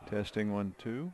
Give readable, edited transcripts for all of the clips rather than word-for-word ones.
Testing 1, 2.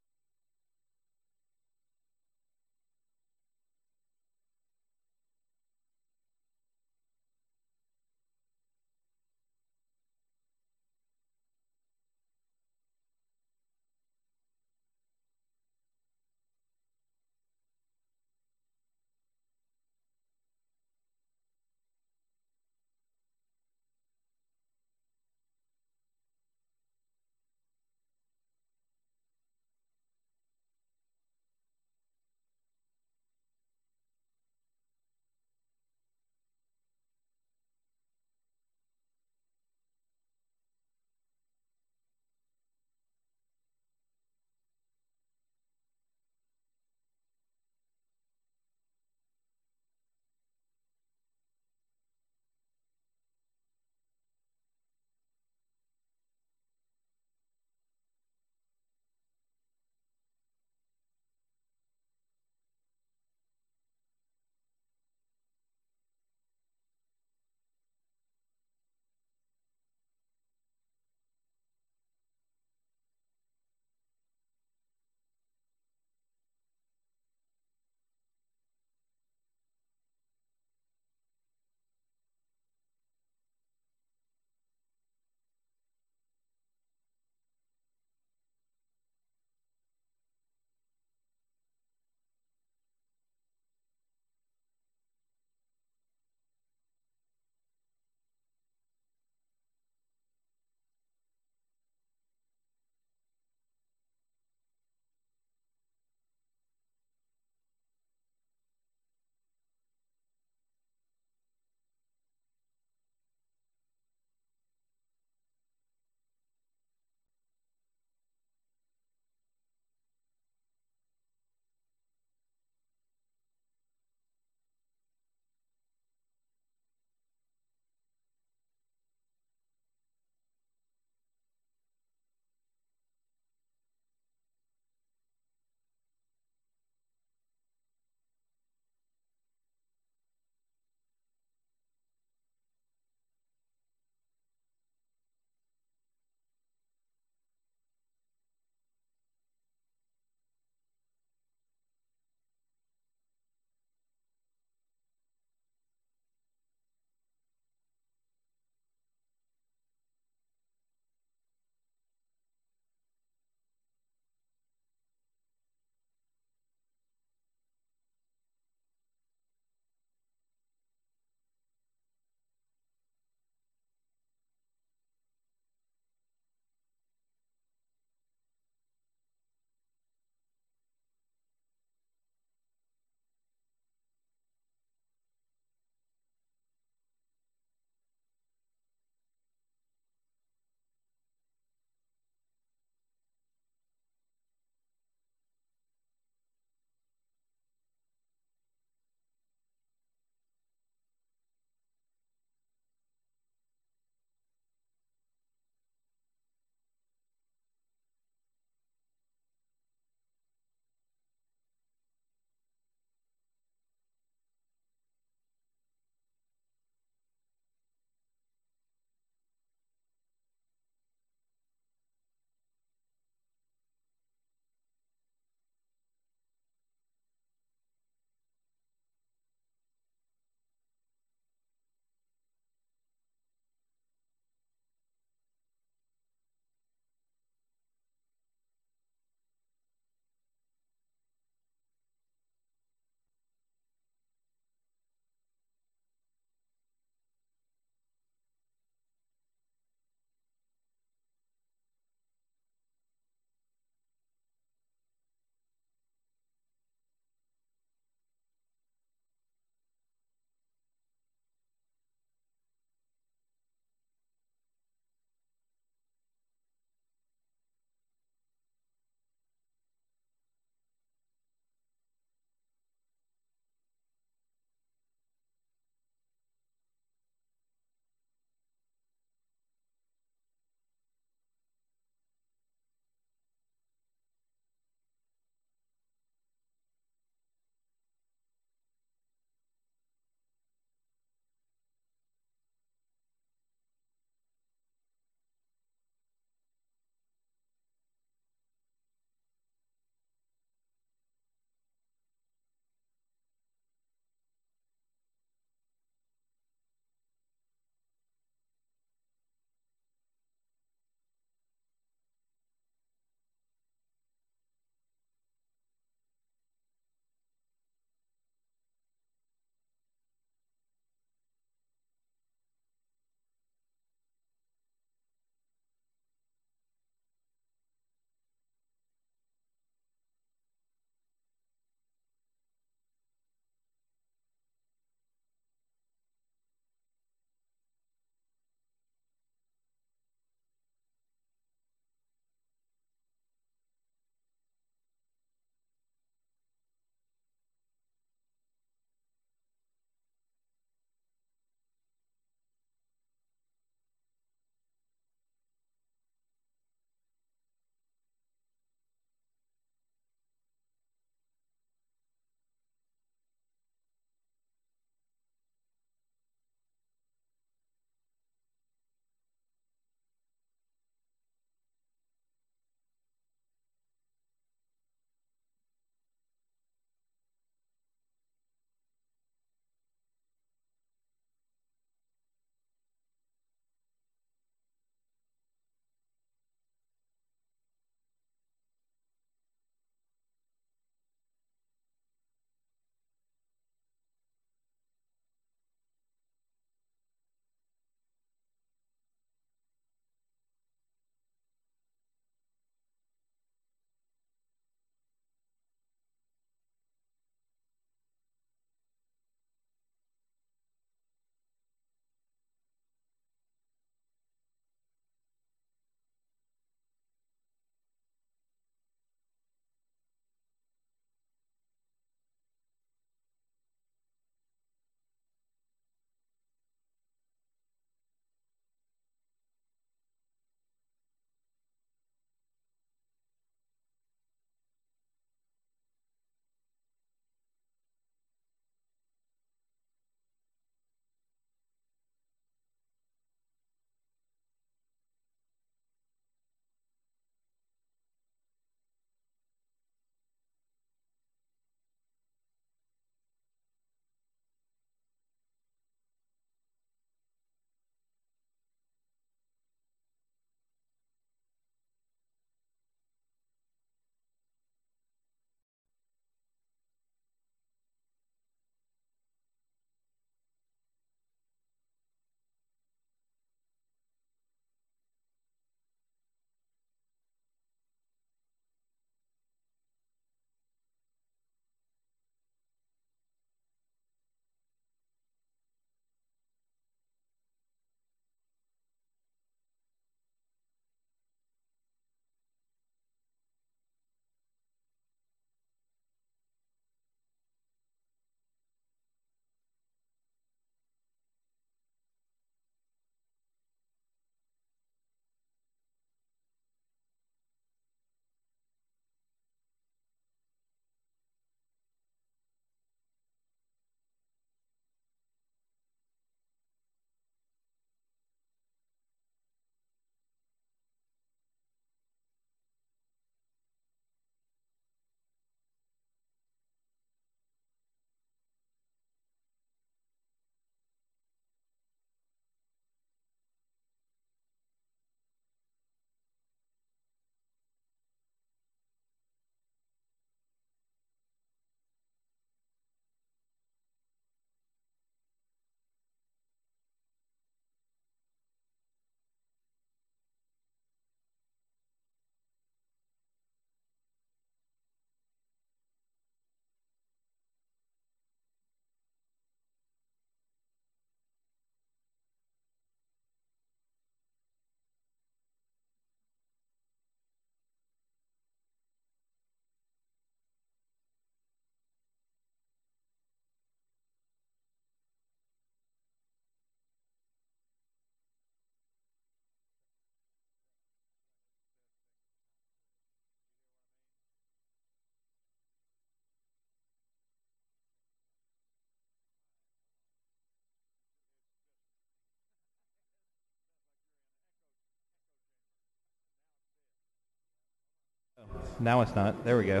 Now it's not. There we go.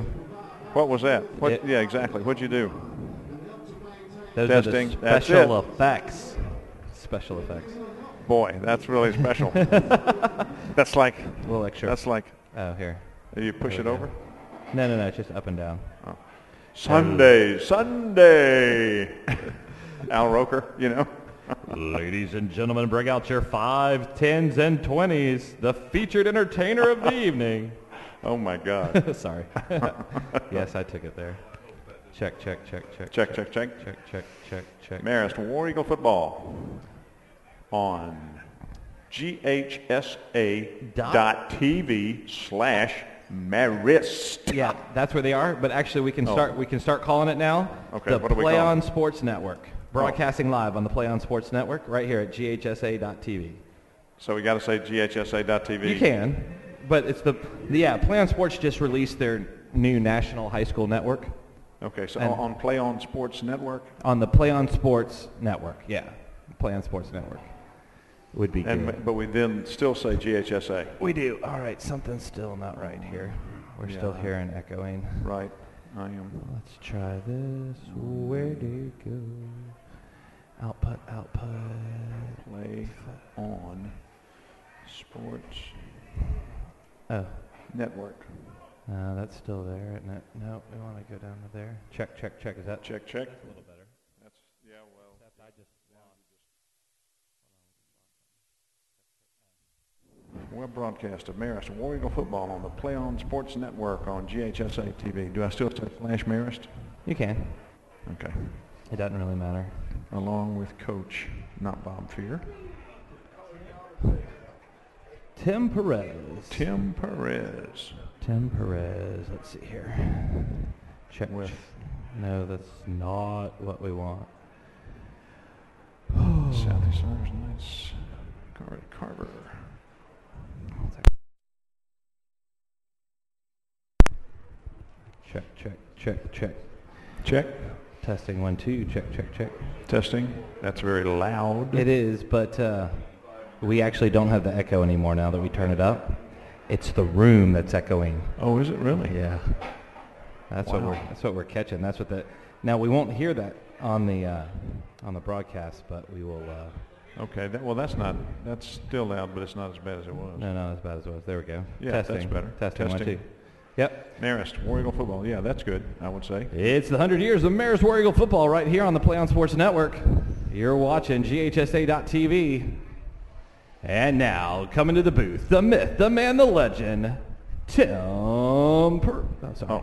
What was that? Yeah, exactly. What'd you do? Those Testing. are the That's special it. effects. Special effects. Boy, that's really special. That's like. A little extra. That's like. Oh, here. You push it over? No, it's just up and down. Oh. Sunday. Al Roker, you know. Ladies and gentlemen, bring out your 5s, 10s, and 20s. The featured entertainer of the evening. Oh my God. Sorry. Yes, I took it there. Check. Check. Check. Marist War Eagle football on GHSA.TV/Marist. Yeah, that's where they are. But actually, we can start calling it now. Okay. The What do we Play call On it? Sports Network, broadcasting live on the Play On Sports Network, right here at GHSA.TV. So we got to say GHSA.TV. You can, but it's Play On Sports just released their new national high school network. Okay, so on Play On Sports Network? On the Play On Sports Network, yeah. Play On Sports Network would be good. But we then still say GHSA. We do. All right, something's still not right here. We're still hearing echoing. Right, I am. Let's try this. Where did it go? Output. Play On Sports Network. That's still there, isn't it? No, we want to go down to there. Check. Is that check? That's a little better. That's well. I just Web broadcast of Marist War Eagle football on the Play On Sports Network on GHSA TV. Do I still say Flash Marist? You can. Okay. It doesn't really matter. Along with Coach, not Bob Fear. Tim Perez. Let's see here. Check. No, that's not what we want. Southeast Cyrus, nice. Carver. Check. Testing 1 2. Check. Testing. That's very loud. It is, but we actually don't have the echo anymore now that we turn it up. It's the room that's echoing. Oh, is it really? Yeah. That's what we're catching. Now we won't hear that on the broadcast, but we will. Okay. That's still loud, but it's not as bad as it was. No, not as bad as it was. There we go. Yeah, Testing. that's better. Testing 1 2. Yep. Marist War Eagle football. Yeah, that's good, I would say. It's the 100 years of Marist War Eagle football right here on the Play On Sports Network. You're watching GHSA.TV. And now, coming to the booth, the myth, the man, the legend, Tim Perez. Oh, sorry.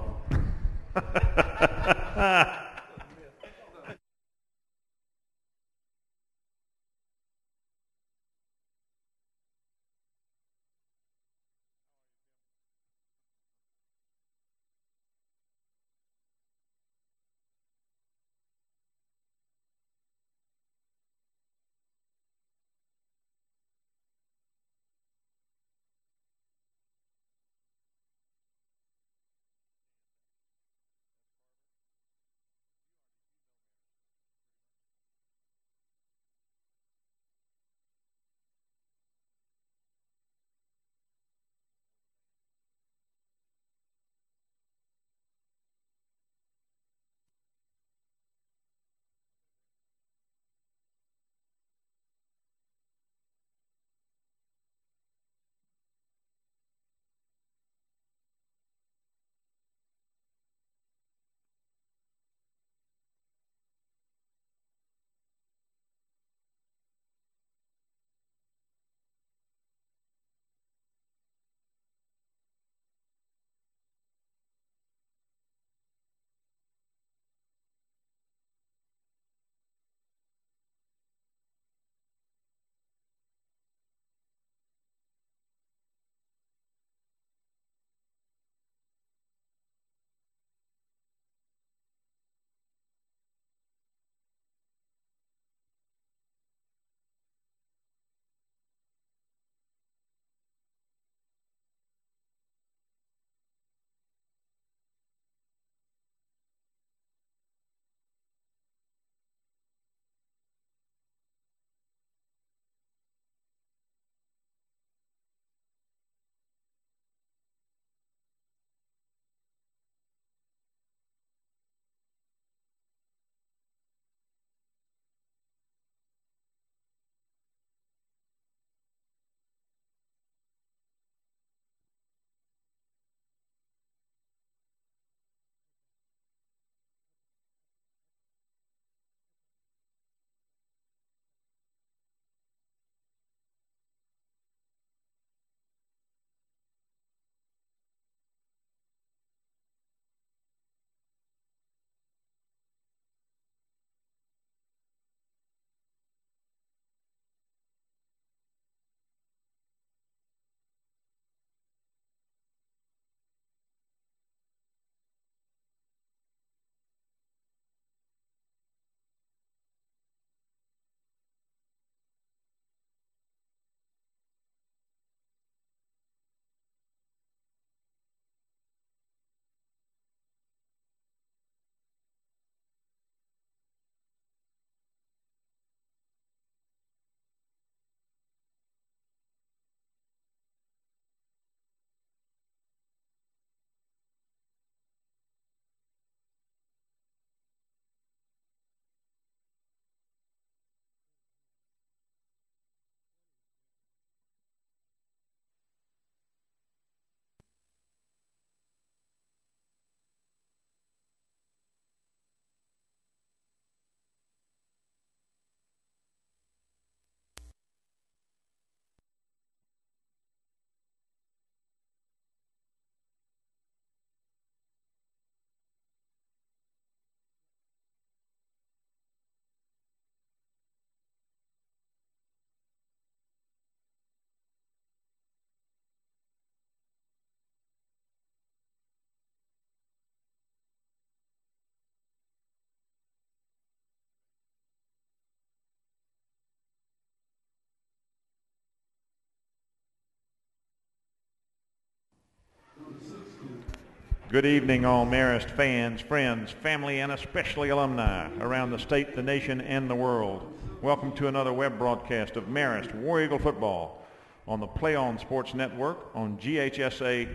Good evening, all Marist fans, friends, family, and especially alumni around the state, the nation, and the world. Welcome to another web broadcast of Marist War Eagle football on the Play On Sports Network on ghsa.tv/Marist.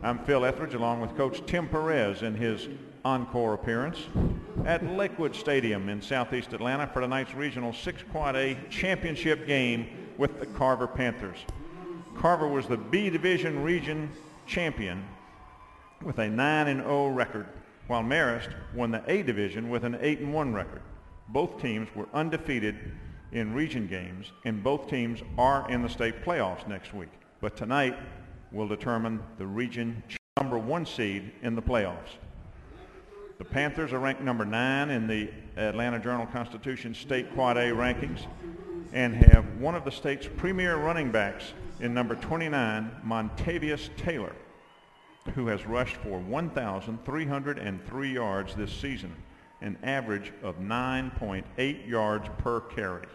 I'm Phil Etheridge along with Coach Tim Perez in his encore appearance at Lakewood Stadium in southeast Atlanta for tonight's regional 6 Quad A championship game with the Carver Panthers. Carver was the B Division region champion with a 9-0 record, while Marist won the A Division with an 8-1 record. Both teams were undefeated in region games, and both teams are in the state playoffs next week. But tonight will determine the region number 1 seed in the playoffs. The Panthers are ranked number 9 in the Atlanta Journal-Constitution State Quad A rankings and have one of the state's premier running backs in number 29, Montavious Taylor, who has rushed for 1,303 yards this season, an average of 9.8 yards per carry.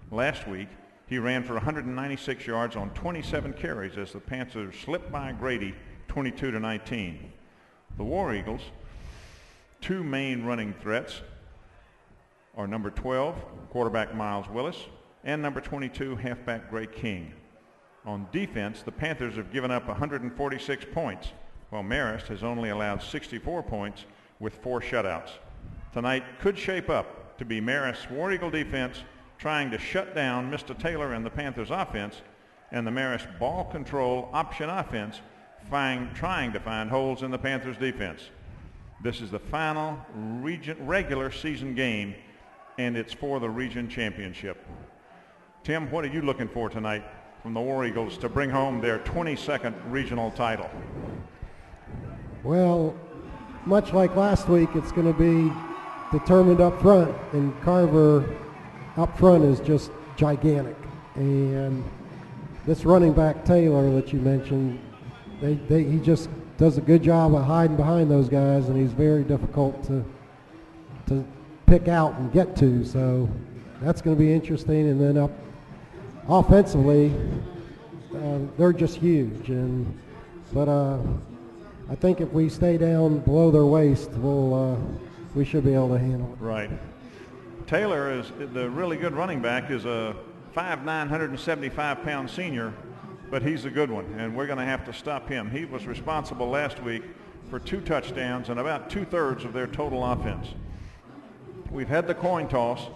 Last week, he ran for 196 yards on 27 carries as the Panthers slipped by Grady 22-19. The War Eagles' 2 main running threats are number 12, quarterback Miles Willis, and number 22, halfback Gray King. On defense, the Panthers have given up 146 points, while Marist has only allowed 64 points with 4 shutouts. Tonight could shape up to be Marist's War Eagle defense trying to shut down Mr. Taylor and the Panthers offense, and the Marist ball control option offense trying to find holes in the Panthers defense. This is the final regular season game, and it's for the region championship. Tim, what are you looking for tonight from the War Eagles to bring home their 22nd regional title? Well, much like last week, it's going to be determined up front, and Carver up front is just gigantic. And this running back Taylor that you mentioned, he just does a good job of hiding behind those guys, and he's very difficult to pick out and get to. So that's going to be interesting. And then up offensively, they're just huge. But I think if we stay down below their waist, we should be able to handle it. Right. Taylor is the really good running back, is a 5'9", 175-pound senior, but he's a good one, and we're going to have to stop him. He was responsible last week for 2 touchdowns and about 2/3 of their total offense. We've had the coin toss,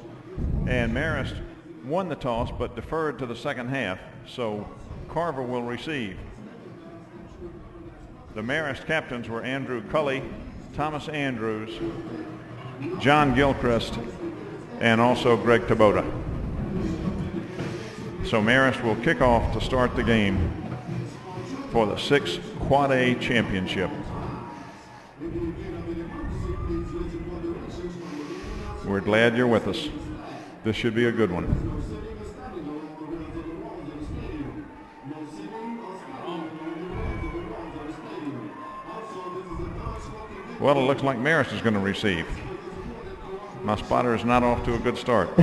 and Marist won the toss but deferred to the second half, so Carver will receive. The Marist captains were Andrew Cully, Thomas Andrews, John Gilchrist, and also Greg Tabota. So Marist will kick off to start the game for the 6 Quad A championship. We're glad you're with us. This should be a good one. Well, it looks like Marist is going to receive. My spotter is not off to a good start.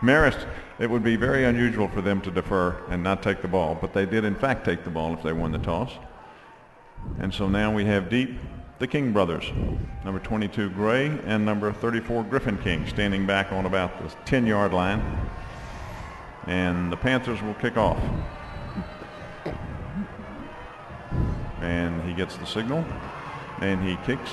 Marist, it would be very unusual for them to defer and not take the ball, but they did in fact take the ball if they won the toss. And so now we have deep the King brothers, number 22 Gray and number 34 Griffin King, standing back on about the 10-yard line. And the Panthers will kick off. And he gets the signal, and he kicks.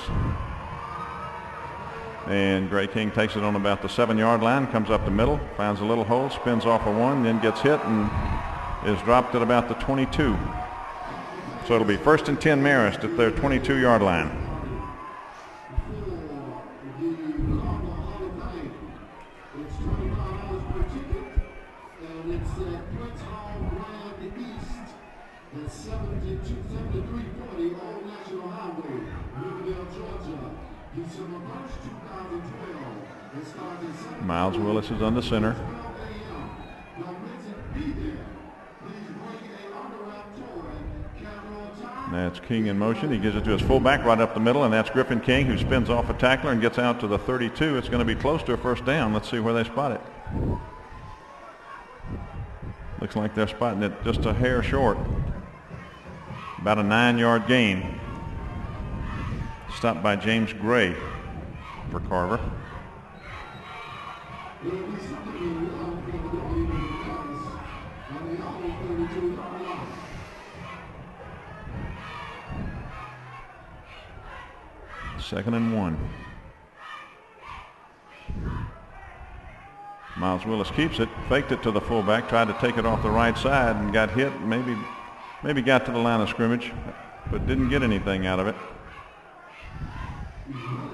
And Gray King takes it on about the 7-yard line, comes up the middle, finds a little hole, spins off a 1, then gets hit and is dropped at about the 22. So it'll be 1st and 10 Marist at their 22-yard line. Miles Willis is under center. That's King in motion. He gives it to his fullback right up the middle, and that's Griffin King, who spins off a tackler and gets out to the 32. It's going to be close to a first down. Let's see where they spot it. Looks like they're spotting it just a hair short. About a 9-yard gain. Stopped by James Gray for Carver. Second and 1. Miles Willis keeps it, faked it to the fullback, tried to take it off the right side and got hit. Maybe got to the line of scrimmage, but didn't get anything out of it.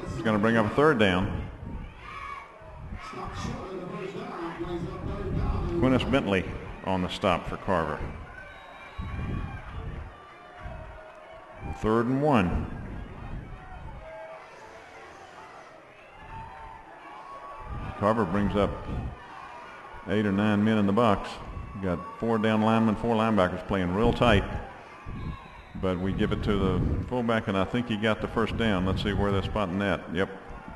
It's going to bring up a third down. Quintus Bentley on the stop for Carver. 3rd and 1. Carver brings up 8 or 9 men in the box. We got 4 down linemen, 4 linebackers playing real tight. But we give it to the fullback, and I think he got the first down. Let's see where they're spotting that. Yep.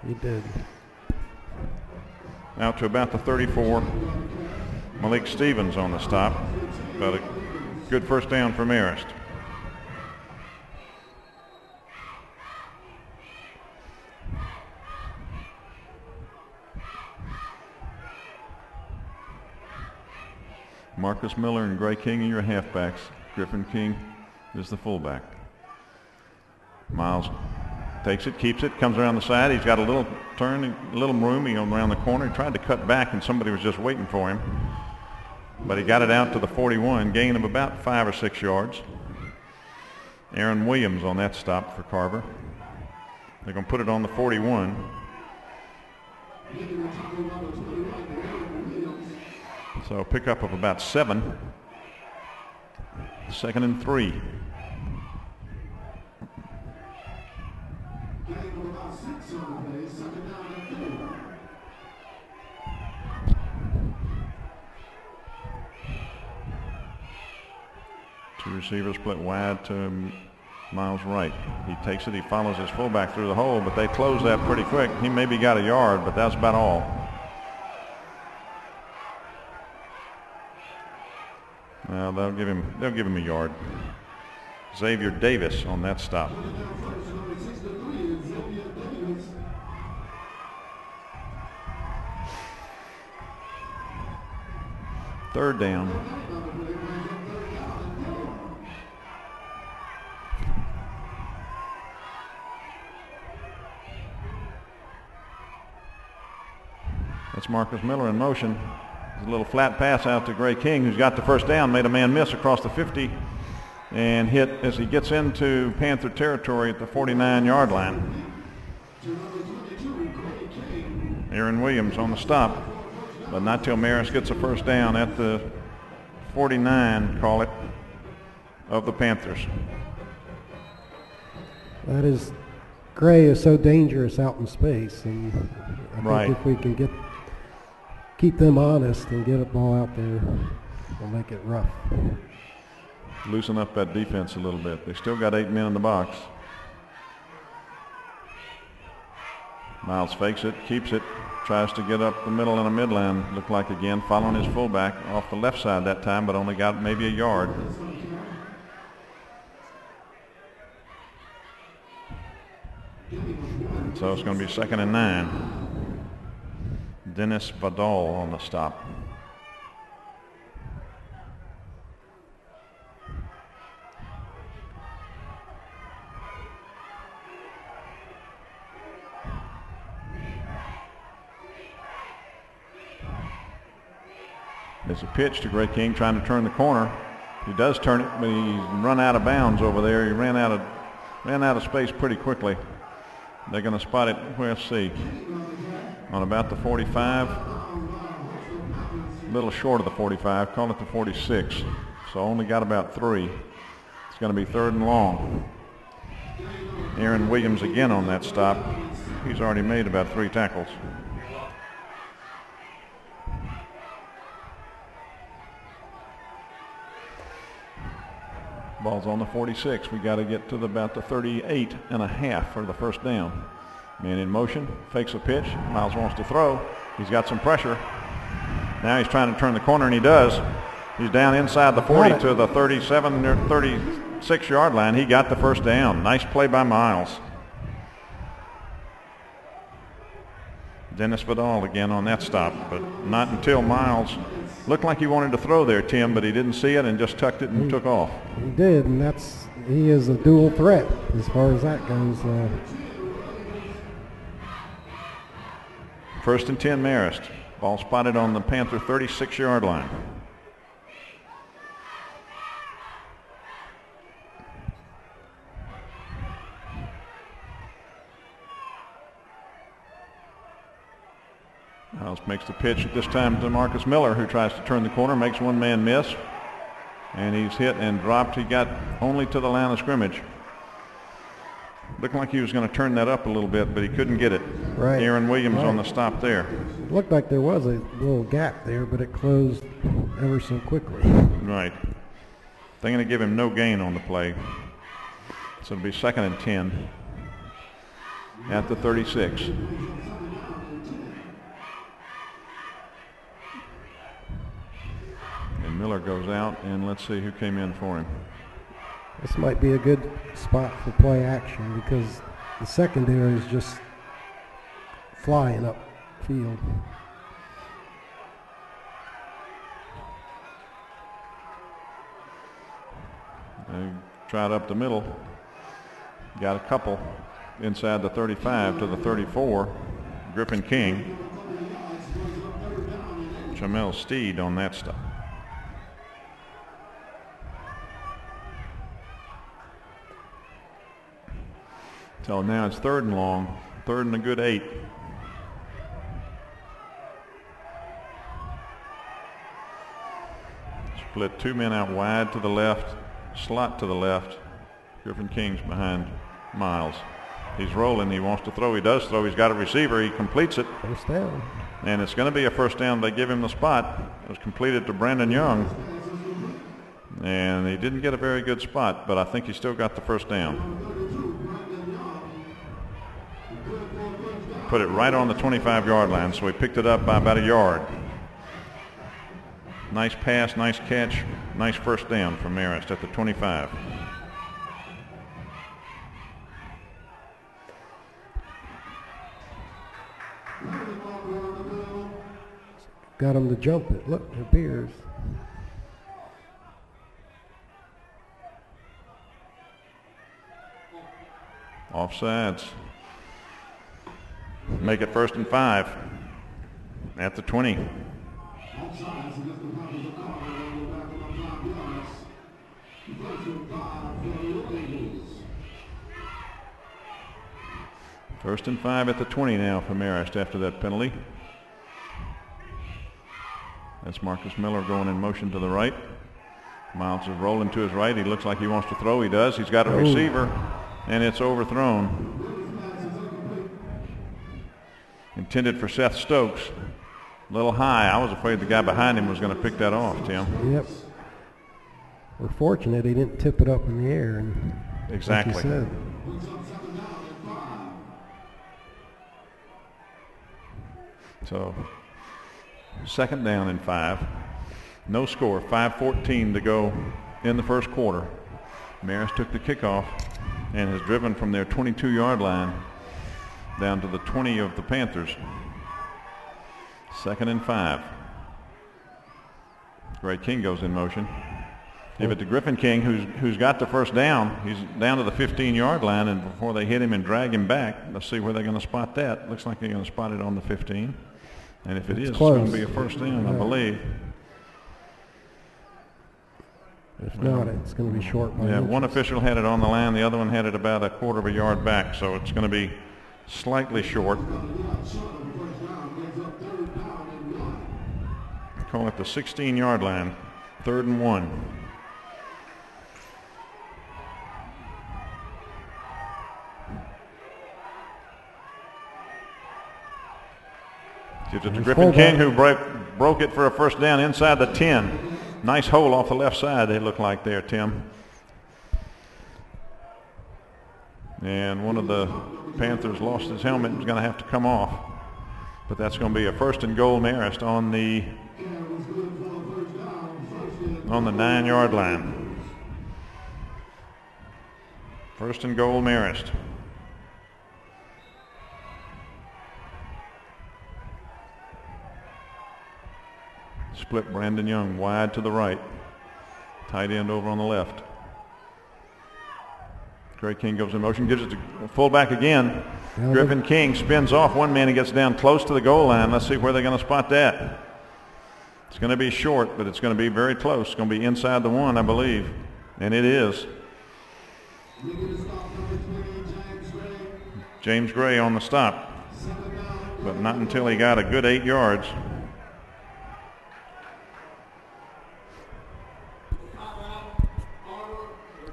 He did. Out to about the 34. Malik Stevens on the stop. But a good first down for Marist. Marcus Miller and Gray King are your halfbacks. Griffin King is the fullback. Miles takes it, keeps it, comes around the side. He's got a little turn, a little room. He goes around the corner. He tried to cut back, and somebody was just waiting for him. But he got it out to the 41, gain of about 5 or 6 yards. Aaron Williams on that stop for Carver. They're going to put it on the 41. So a pickup of about 7. 2nd and 3. Two receivers split wide to Miles right. He takes it, he follows his fullback through the hole, but they close that pretty quick. He maybe got a yard, but that's about all. Well, they'll give him a yard. Xavier Davis on that stop. Third down. That's Marcus Miller in motion. A little flat pass out to Gray King, who's got the first down, made a man miss across the 50 and hit as he gets into Panther territory at the 49-yard line. Aaron Williams on the stop, but not till Marist gets a first down at the 49, call it, of the Panthers. That is, Gray is so dangerous out in space, and I think if we can keep them honest and get a ball out there, we'll make it rough. Loosen up that defense a little bit. They still got 8 men in the box. Miles fakes it, keeps it, tries to get up the middle and a midline. Looked like again following his fullback off the left side that time, but only got maybe a yard. So it's going to be 2nd and 9. Dennis Vidal on the stop. There's a pitch to Gray King trying to turn the corner. He does turn it, but he's run out of bounds over there. He ran out of space pretty quickly. They're going to spot it, let's see, on about the 45, a little short of the 45, call it the 46. So only got about 3. It's going to be 3rd and long. Aaron Williams again on that stop. He's already made about 3 tackles. Ball's on the 46. We got to get to about the 38 and a half for the first down. Man in motion, fakes a pitch. Miles wants to throw. He's got some pressure. Now he's trying to turn the corner, and he does. He's down inside the 40 to the 37 or 36 6-yard line. He got the first down. Nice play by Miles. Dennis Vidal again on that stop, but not until Miles looked like he wanted to throw there, Tim, but he didn't see it and just tucked it and took off. He did, and he is a dual threat as far as that goes. First and 10 Marist. Ball spotted on the Panther 36-yard line. Miles makes the pitch at this time to Marcus Miller, who tries to turn the corner, makes one man miss, and he's hit and dropped. He got only to the line of scrimmage. Looked like he was going to turn that up a little bit, but he couldn't get it. Right. Aaron Williams on the stop there. It looked like there was a little gap there, but it closed ever so quickly. Right. They're going to give him no gain on the play. So it'll be 2nd and 10 at the 36. And Miller goes out, and let's see who came in for him. This might be a good spot for play action because the secondary is just flying upfield. They tried up the middle. Got a couple inside the 35 to the 34. Griffin King. Jamel Steed on that stop. So now it's 3rd and long, 3rd and a good 8. Split 2 men out wide to the left, slot to the left. Griffin King's behind Miles. He's rolling, he wants to throw, he does throw, he's got a receiver, he completes it. First down. And it's going to be a first down. They give him the spot. It was completed to Brandon Young. And he didn't get a very good spot, but I think he still got the first down. Put it right on the 25-yard line, so he picked it up by about a yard. Nice pass, nice catch, nice first down from Marist at the 25. Got him to jump it. Look, it appears. Offsides. Make it 1st and 5 at the 20. First and 5 at the 20 now for Marist after that penalty. That's Marcus Miller going in motion to the right. Miles is rolling to his right. He looks like he wants to throw. He does. He's got a receiver, and it's overthrown. Intended for Seth Stokes. A little high. I was afraid the guy behind him was going to pick that off, Tim. Yep. We're fortunate he didn't tip it up in the air. And exactly. Like you said. So 2nd down and 5. No score. 5:14 to go in the first quarter. Marist took the kickoff and has driven from their 22-yard line down to the 20 of the Panthers. 2nd and 5. Gray King goes in motion. Give it to Griffin King, who's got the first down. He's down to the 15-yard line, and before they hit him and drag him back, let's see where they're going to spot that. Looks like they're going to spot it on the 15. And if it is, it's going to be a first down, I believe. If not, it's going to be short by inches. One official had it on the line. The other one had it about a quarter of a yard back, so it's going to be slightly short. Call it the 16-yard line, 3rd and 1. Gives it to Griffin King, who broke it for a first down inside the 10. Nice hole off the left side, they look like there, Tim. And one of the Panthers lost his helmet and is going to have to come off. But that's going to be a 1st and goal Marist on the 9-yard line. First and goal, Marist. Split Brandon Young wide to the right. Tight end over on the left. Gray King goes in motion, gives it to fullback again. Griffin King spins off one man and gets down close to the goal line. Let's see where they're going to spot that. It's going to be short, but it's going to be very close. It's going to be inside the one, I believe. And it is. James Gray on the stop, but not until he got a good 8 yards.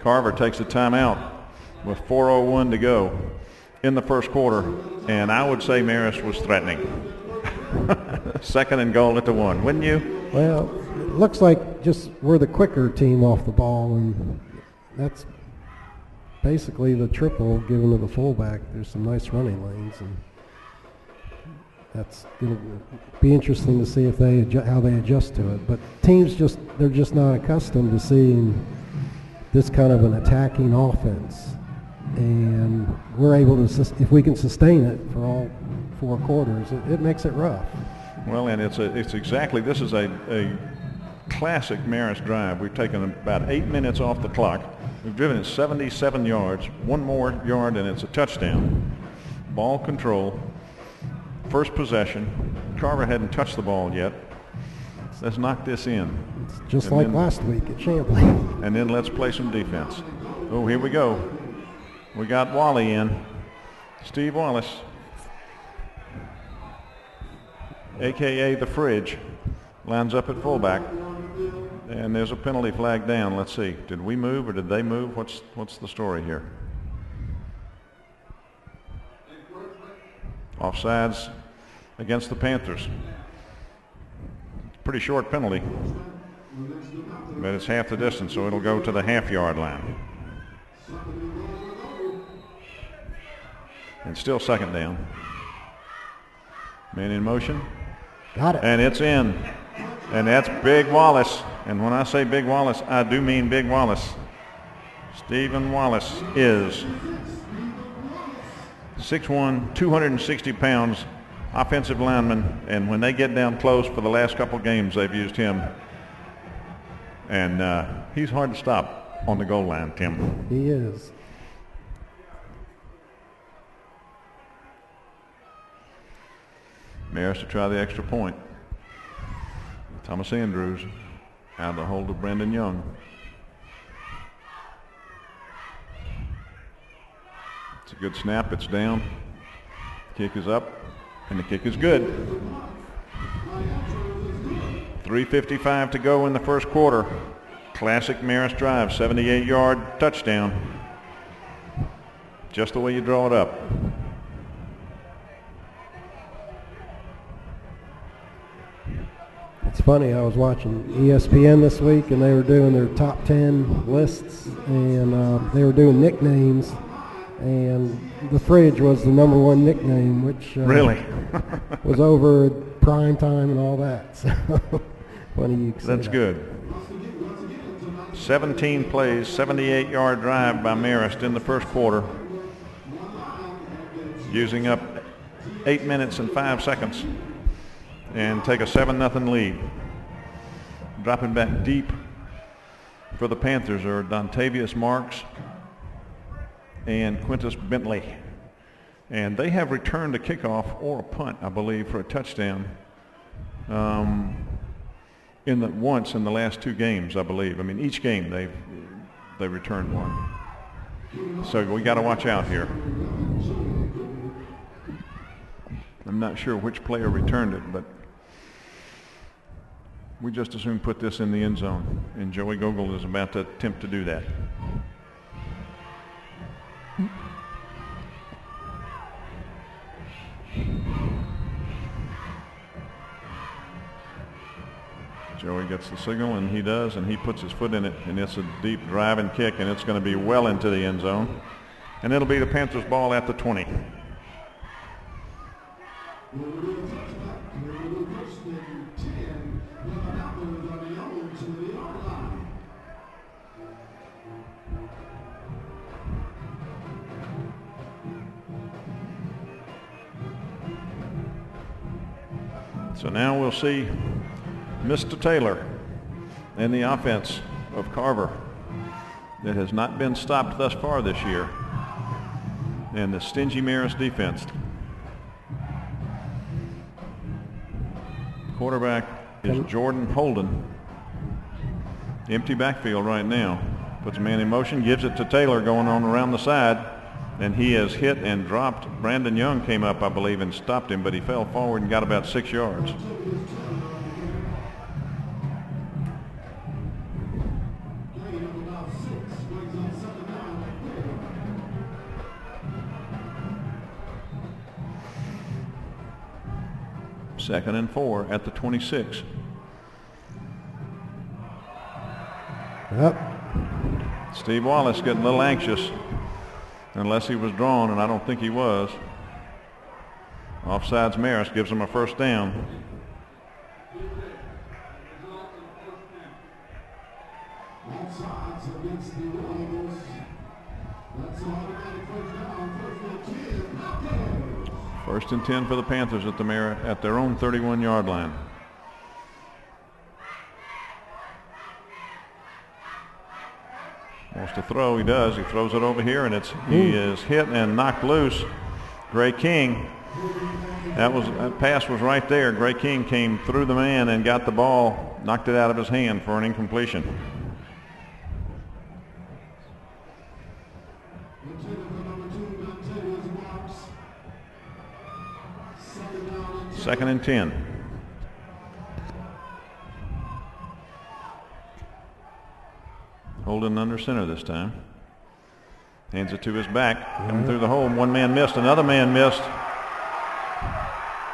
Carver takes a timeout with 4:01 to go in the first quarter, and I would say Marist was threatening. Second and goal at the 1, wouldn't you? Well, it looks like just we're the quicker team off the ball, and that's basically the triple given to the fullback. There's some nice running lanes, and it'll be interesting to see if how they adjust to it. But teams they're just not accustomed to seeing this kind of an attacking offense, and we're able to, if we can sustain it for all 4 quarters, it makes it rough. Well, and this is a classic Marist drive. We've taken about 8 minutes off the clock. We've driven it 77 yards, 1 more yard, and it's a touchdown. Ball control, first possession. Carver hadn't touched the ball yet. Let's knock this in. It's just like last week at Chamblee. And then let's play some defense. Oh, here we go. We got Wally in. Steve Wallace, a.k.a. the Fridge, lines up at fullback. And there's a penalty flag down. Let's see. Did we move or did they move? What's the story here? Offsides against the Panthers. Pretty short penalty, but it's half the distance, so it'll go to the half-yard line. And still second down. Man in motion. Got it. And it's in. And that's Big Wallace. And when I say Big Wallace, I do mean Big Wallace. Stephen Wallace is 6'1", 260 pounds, offensive lineman, and when they get down close for the last couple games, they've used him. And he's hard to stop on the goal line, Tim. He is. Marist to try the extra point. Thomas Andrews out of the hold of Brandon Young. It's a good snap. It's down. Kick is up, and the kick is good. 3:55 to go in the first quarter. Classic Marist drive, 78-yard touchdown. Just the way you draw it up. It's funny, I was watching ESPN this week, and they were doing their top 10 lists, and they were doing nicknames, and the Fridge was the #1 nickname, which really was over prime time and all that. So funny you say That's that. good. 17 plays, 78-yard drive by Marist in the first quarter, using up 8 minutes and 5 seconds. And take a 7-0 lead. Dropping back deep for the Panthers are Dontavius Marks and Quintus Bentley. And they have returned a kickoff or a punt, I believe, for a touchdown once in the last 2 games, I believe. I mean, each game they returned one. So we got to watch out here. I'm not sure which player returned it, but we just as soon put this in the end zone, and Joey Gogol is about to attempt to do that. Joey gets the signal, and he does, and he puts his foot in it, and it's a deep driving kick, and it's going to be well into the end zone. And it'll be the Panthers' ball at the 20. So now we'll see Mr. Taylor in the offense of Carver that has not been stopped thus far this year, and the stingy Marist defense. Quarterback is Jordan Holden. Empty backfield right now. Puts a man in motion, gives it to Taylor going on around the side, and he has hit and dropped. Brandon Young came up, I believe, and stopped him, but he fell forward and got about 6 yards. Second and 4 at the 26. Yep. Steve Wallace getting a little anxious, unless he was drawn, and I don't think he was. Offsides Marist gives him a first down. First and 10 for the Panthers at their own 31-yard line. Wants to throw, he does. He throws it over here, and he is hit and knocked loose. Gray King, that pass was right there. Gray King came through the man and got the ball, knocked it out of his hand for an incompletion. Second and 10. Holden under center this time. Hands it to his back. Coming through the hole. One man missed. Another man missed.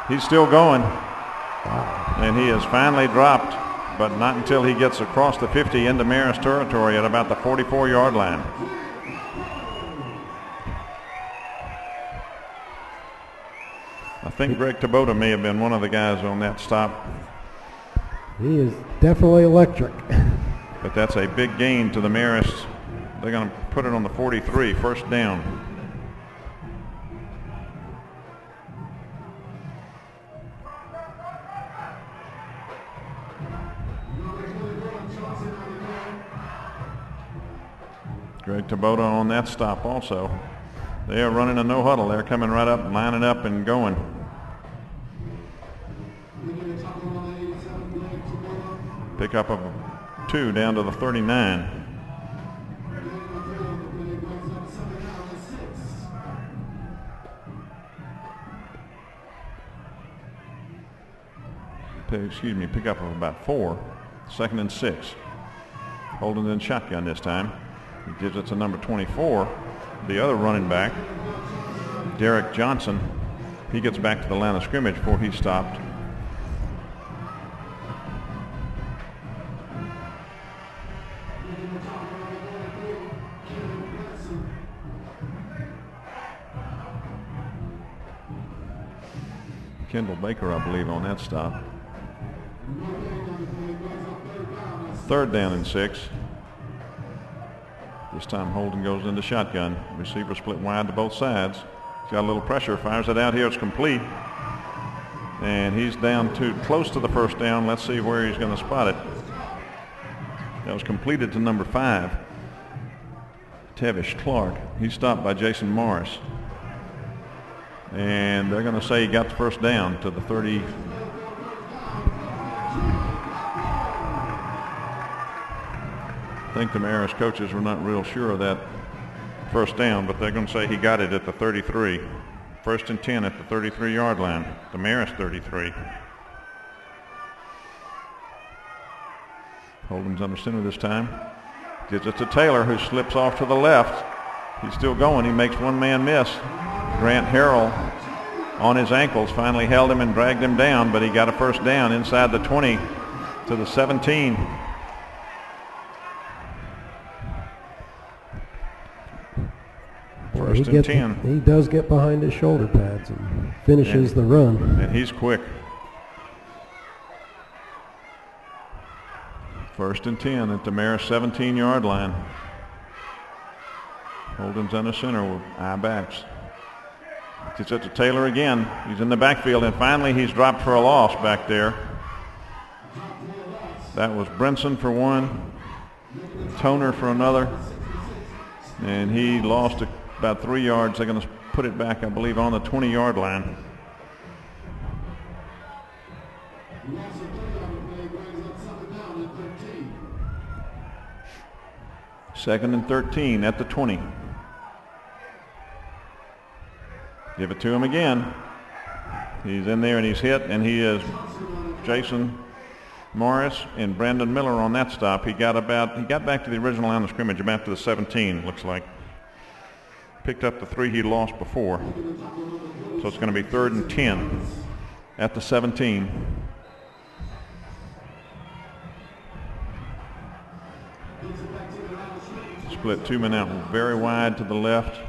He's still going. And he is finally dropped, but not until he gets across the 50 into Marist territory at about the 44-yard line. I think Greg Tabota may have been one of the guys on that stop. He is definitely electric. But that's a big gain to the Marist. They're going to put it on the 43, first down. Greg Tabota on that stop also. They are running a no huddle. They're coming right up, lining up and going. Pickup of 2 down to the 39. Pickup of about 4. Second and 6. Holden in shotgun this time. He gives it to number 24. The other running back, Derek Johnson, he gets back to the line of scrimmage before he stopped. Kendall Baker, I believe, on that stop. Third down and 6. This time Holden goes into shotgun. Receiver split wide to both sides. He's got a little pressure, fires it out here. It's complete. And he's down to close to the first down. Let's see where he's going to spot it. That was completed to number 5, Tevish Clark. He's stopped by Jason Morris. And they're going to say he got the first down to the 30. I think the Marist coaches were not real sure of that first down, but they're going to say he got it at the 33. First and 10 at the 33-yard line. The Marist 33. Holden's under center this time. Gives it to Taylor, who slips off to the left. He's still going. He makes one man miss. Grant Harrell on his ankles finally held him and dragged him down, but he got a first down inside the 20 to the 17. First and 10. He does get behind his shoulder pads and finishes the run. And he's quick. First and 10 at the Marist 17-yard line. Holden's under center with eye backs. It's it to Taylor again. He's in the backfield, and finally he's dropped for a loss back there. That was Brinson for one, Toner for another, and he lost about 3 yards. They're going to put it back, I believe, on the 20-yard line. Second and 13 at the 20. Give it to him again. He's in there and he's hit, and he is Jason Morris and Brandon Miller on that stop. He got back to the original line of scrimmage, about to the 17, looks like. Picked up the 3 he lost before. So it's going to be 3rd and 10 at the 17. Split 2 men out very wide to the left.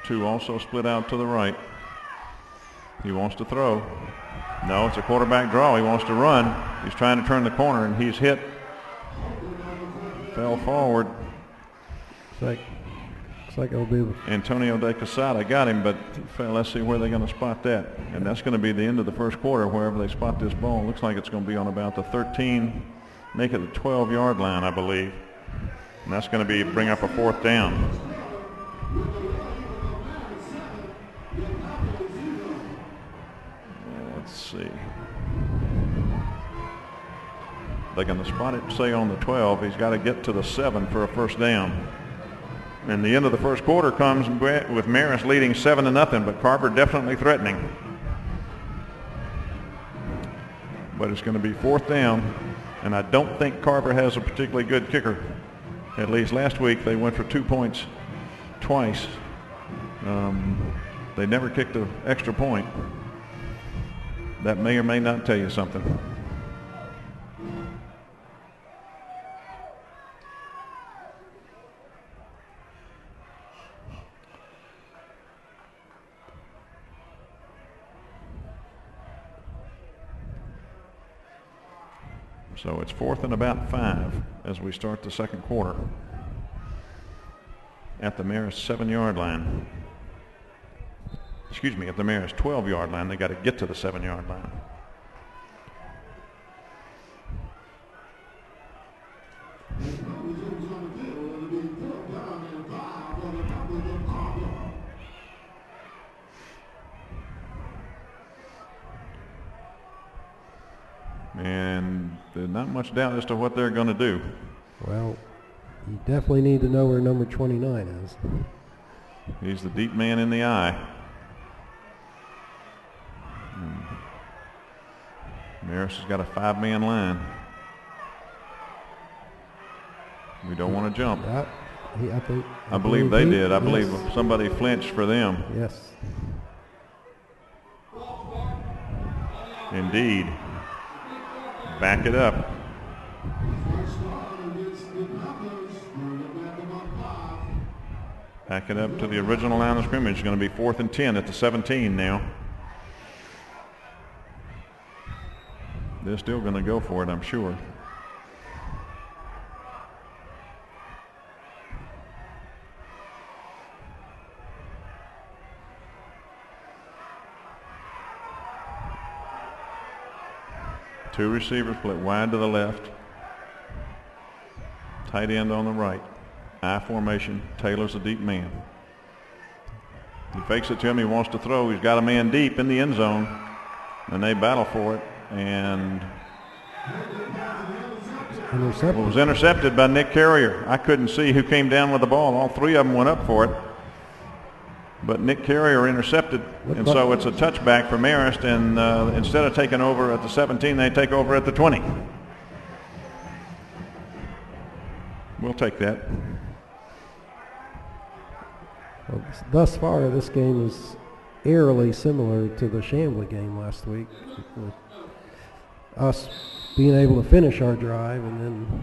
2 also split out to the right. He wants to throw. No, it's a quarterback draw. He wants to run. He's trying to turn the corner, and he's hit. Fell forward. Looks like it'll be Antonio De Quesada got him, but let's see where they're going to spot that. And that's going to be the end of the first quarter, wherever they spot this ball. Looks like it's going to be on about the 13, make it the 12-yard line, I believe. And that's going to bring up a 4th down. Let's see. They're going to spot it, say, on the 12. He's got to get to the 7 for a 1st down. And the end of the first quarter comes with Marist leading 7-0, but Carver definitely threatening. But it's going to be 4th down, and I don't think Carver has a particularly good kicker. At least last week they went for 2 points twice. They never kicked an extra point. That may or may not tell you something. So it's 4th and about 5 as we start the second quarter at the Marist 7-yard line. Excuse me, at the Marist 12-yard line. They got to get to the 7-yard line. And there's not much doubt as to what they're going to do. Well, you definitely need to know where number 29 is. He's the deep man in the eye. Marist has got a 5-man line. We don't want to jump. I believe they did. I believe somebody flinched for them. Yes. Indeed. Back it up. Back it up to the original line of scrimmage. It's going to be 4th and 10 at the 17 now. They're still going to go for it, I'm sure. Two receivers split wide to the left. Tight end on the right. I formation. Taylor's a deep man. He fakes it to him. He wants to throw. He's got a man deep in the end zone. And they battle for it. And it was intercepted by Nick Carrier. I couldn't see who came down with the ball. All 3 of them went up for it. But Nick Carrier intercepted, and so it's a touchback for Marist, and instead of taking over at the 17, they take over at the 20. We'll take that. Well, thus far, this game is eerily similar to the Chambly game last week, with us being able to finish our drive, and then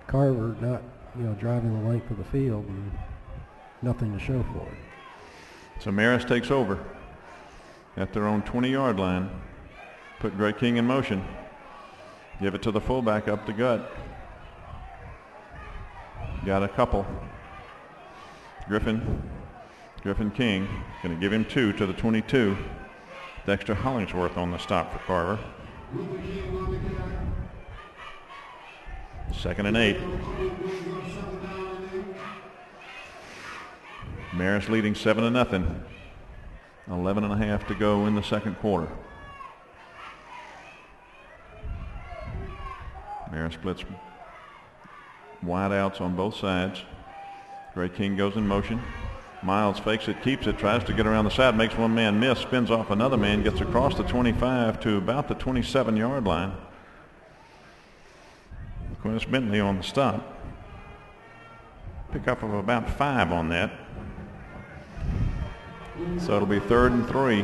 Carver not, driving the length of the field and nothing to show for it. So Marist takes over at their own 20-yard line. Put Gray King in motion. Give it to the fullback up the gut. Got a couple. Griffin Griffin King going to give him 2 to the 22. Dexter Hollingsworth on the stop for Carver. 2nd and 8. Marist leading 7-0. 11.5 to go in the second quarter. Marist splits wide outs on both sides. Gray King goes in motion. Miles fakes it, keeps it, tries to get around the side, makes one man miss, spins off another man, gets across the 25 to about the 27-yard line. Quintus Bentley on the stop. Pickup of about 5 on that. So it'll be 3rd and 3.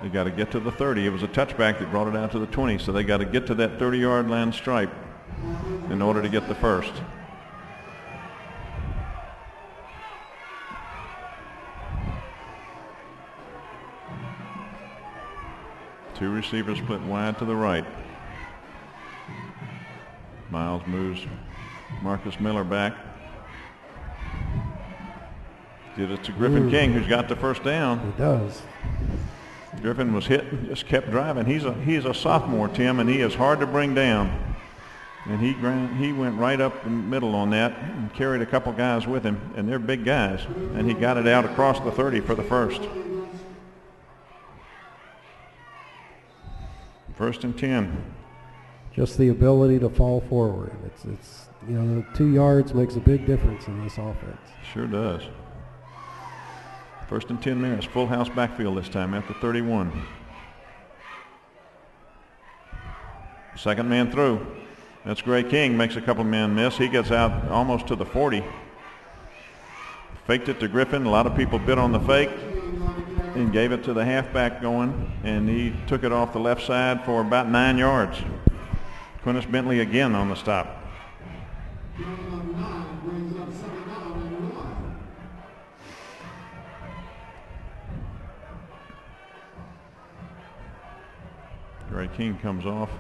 They got to get to the 30. It was a touchback that brought it out to the 20, so they got to get to that 30-yard line stripe in order to get the first. Two receivers split wide to the right. Miles moves Marcus Miller back. Gives it to Griffin King, who's got the first down. He does. Griffin was hit and just kept driving. He's a sophomore, Tim, and he is hard to bring down. And he went right up the middle on that and carried a couple guys with him, and they're big guys. And he got it out across the 30 for the first. 1st and 10. Just the ability to fall forward. It's you know, 2 yards makes a big difference in this offense. Sure does. 1st and 10 Marist. Full house backfield this time at the 31. Second man through. That's Gray King. Makes a couple men miss. He gets out almost to the 40. Faked it to Griffin. A lot of people bit on the fake and gave it to the halfback going, and he took it off the left side for about 9 yards. Quintus Bentley again on the stop. Gray King comes off.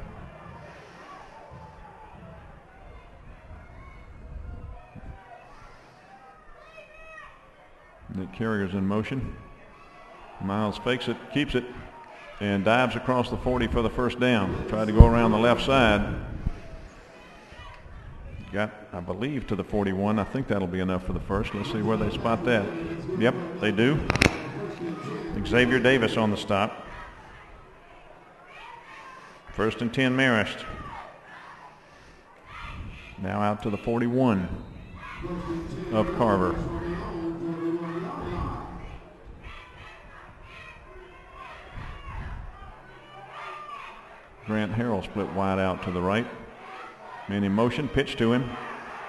Nick Carrier's in motion. Miles fakes it, keeps it, and dives across the 40 for the first down. Tried to go around the left side. Got, I believe, to the 41. I think that'll be enough for the first. Let's see where they spot that. Yep, they do. Xavier Davis on the stop. 1st and 10 Marist. Now out to the 41 of Carver. Grant Harrell split wide out to the right. Man in motion, pitch to him.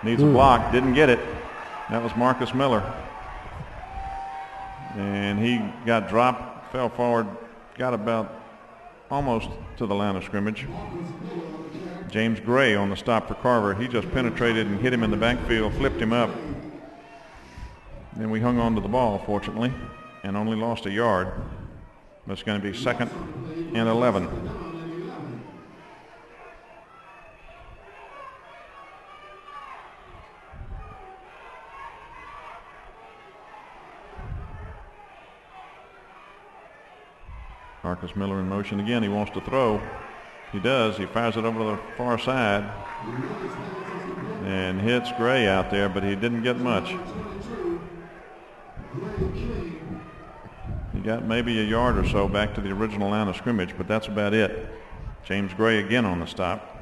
Needs a block, didn't get it. That was Marcus Miller. And he got dropped, fell forward, got about almost to the line of scrimmage. James Gray on the stop for Carver. He just penetrated and hit him in the backfield, flipped him up. Then we hung on to the ball, fortunately, and only lost a yard. That's going to be 2nd and 11. Marcus Miller in motion again. He wants to throw. He does. He fires it over to the far side and hits Gray out there, but he didn't get much. He got maybe a yard or so back to the original line of scrimmage, but that's about it. James Gray again on the stop.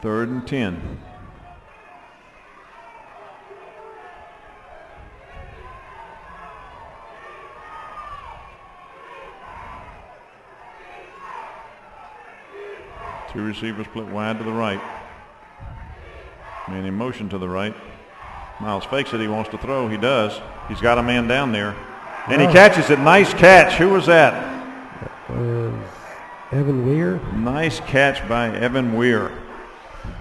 3rd and 10. Two receivers split wide to the right. Man in motion to the right. Miles fakes it. He wants to throw. He does. He's got a man down there. And he catches it. Nice catch. Who was that? That was Evan Weir. Nice catch by Evan Weir.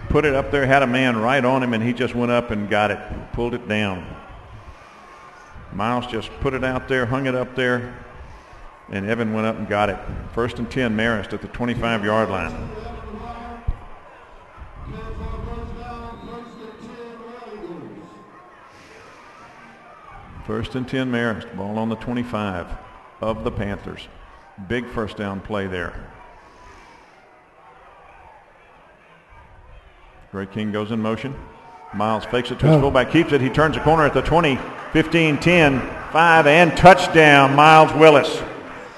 Put it up there, had a man right on him, and he just went up and got it. Pulled it down. Miles just put it out there, hung it up there, and Evan went up and got it. 1st and 10 Marist at the 25-yard line. First and 10 Marist. Ball on the 25 of the Panthers. Big first down play there. Gray King goes in motion. Miles fakes it to his fullback, keeps it. He turns the corner at the 20, 15, 10, 5, and touchdown, Miles Willis.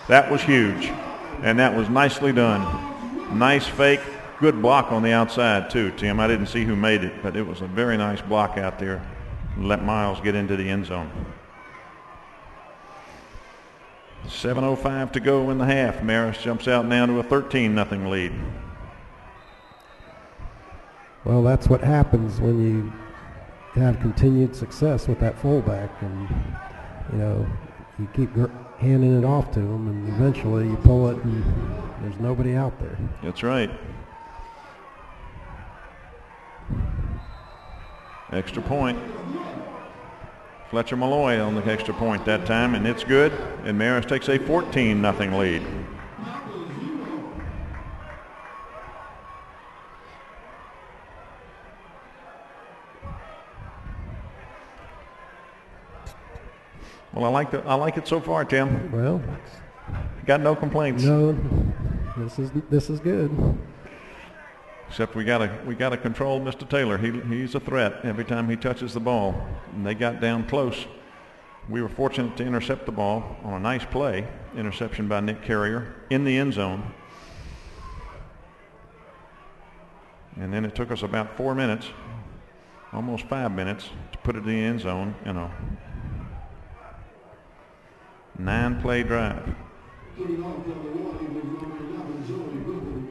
That was huge, and that was nicely done. Nice fake, good block on the outside too, Tim. I didn't see who made it, but it was a very nice block out there. Let Miles get into the end zone. 7:05 to go in the half. Marist jumps out now to a 13-0 lead. Well, that's what happens when you have continued success with that fullback, and you keep handing it off to him, and eventually you pull it and there's nobody out there. That's right. Extra point. Fletcher Malloy on the extra point that time, and it's good, and Marist takes a 14-0 lead. Well, I like it so far, Tim. Well, got no complaints. No, this is good. Except we gotta control Mr. Taylor. He's a threat every time he touches the ball. And they got down close. We were fortunate to intercept the ball on a nice play, interception by Nick Carrier in the end zone. And then it took us about 4 minutes, almost 5 minutes, to put it in the end zone. 9-play drive.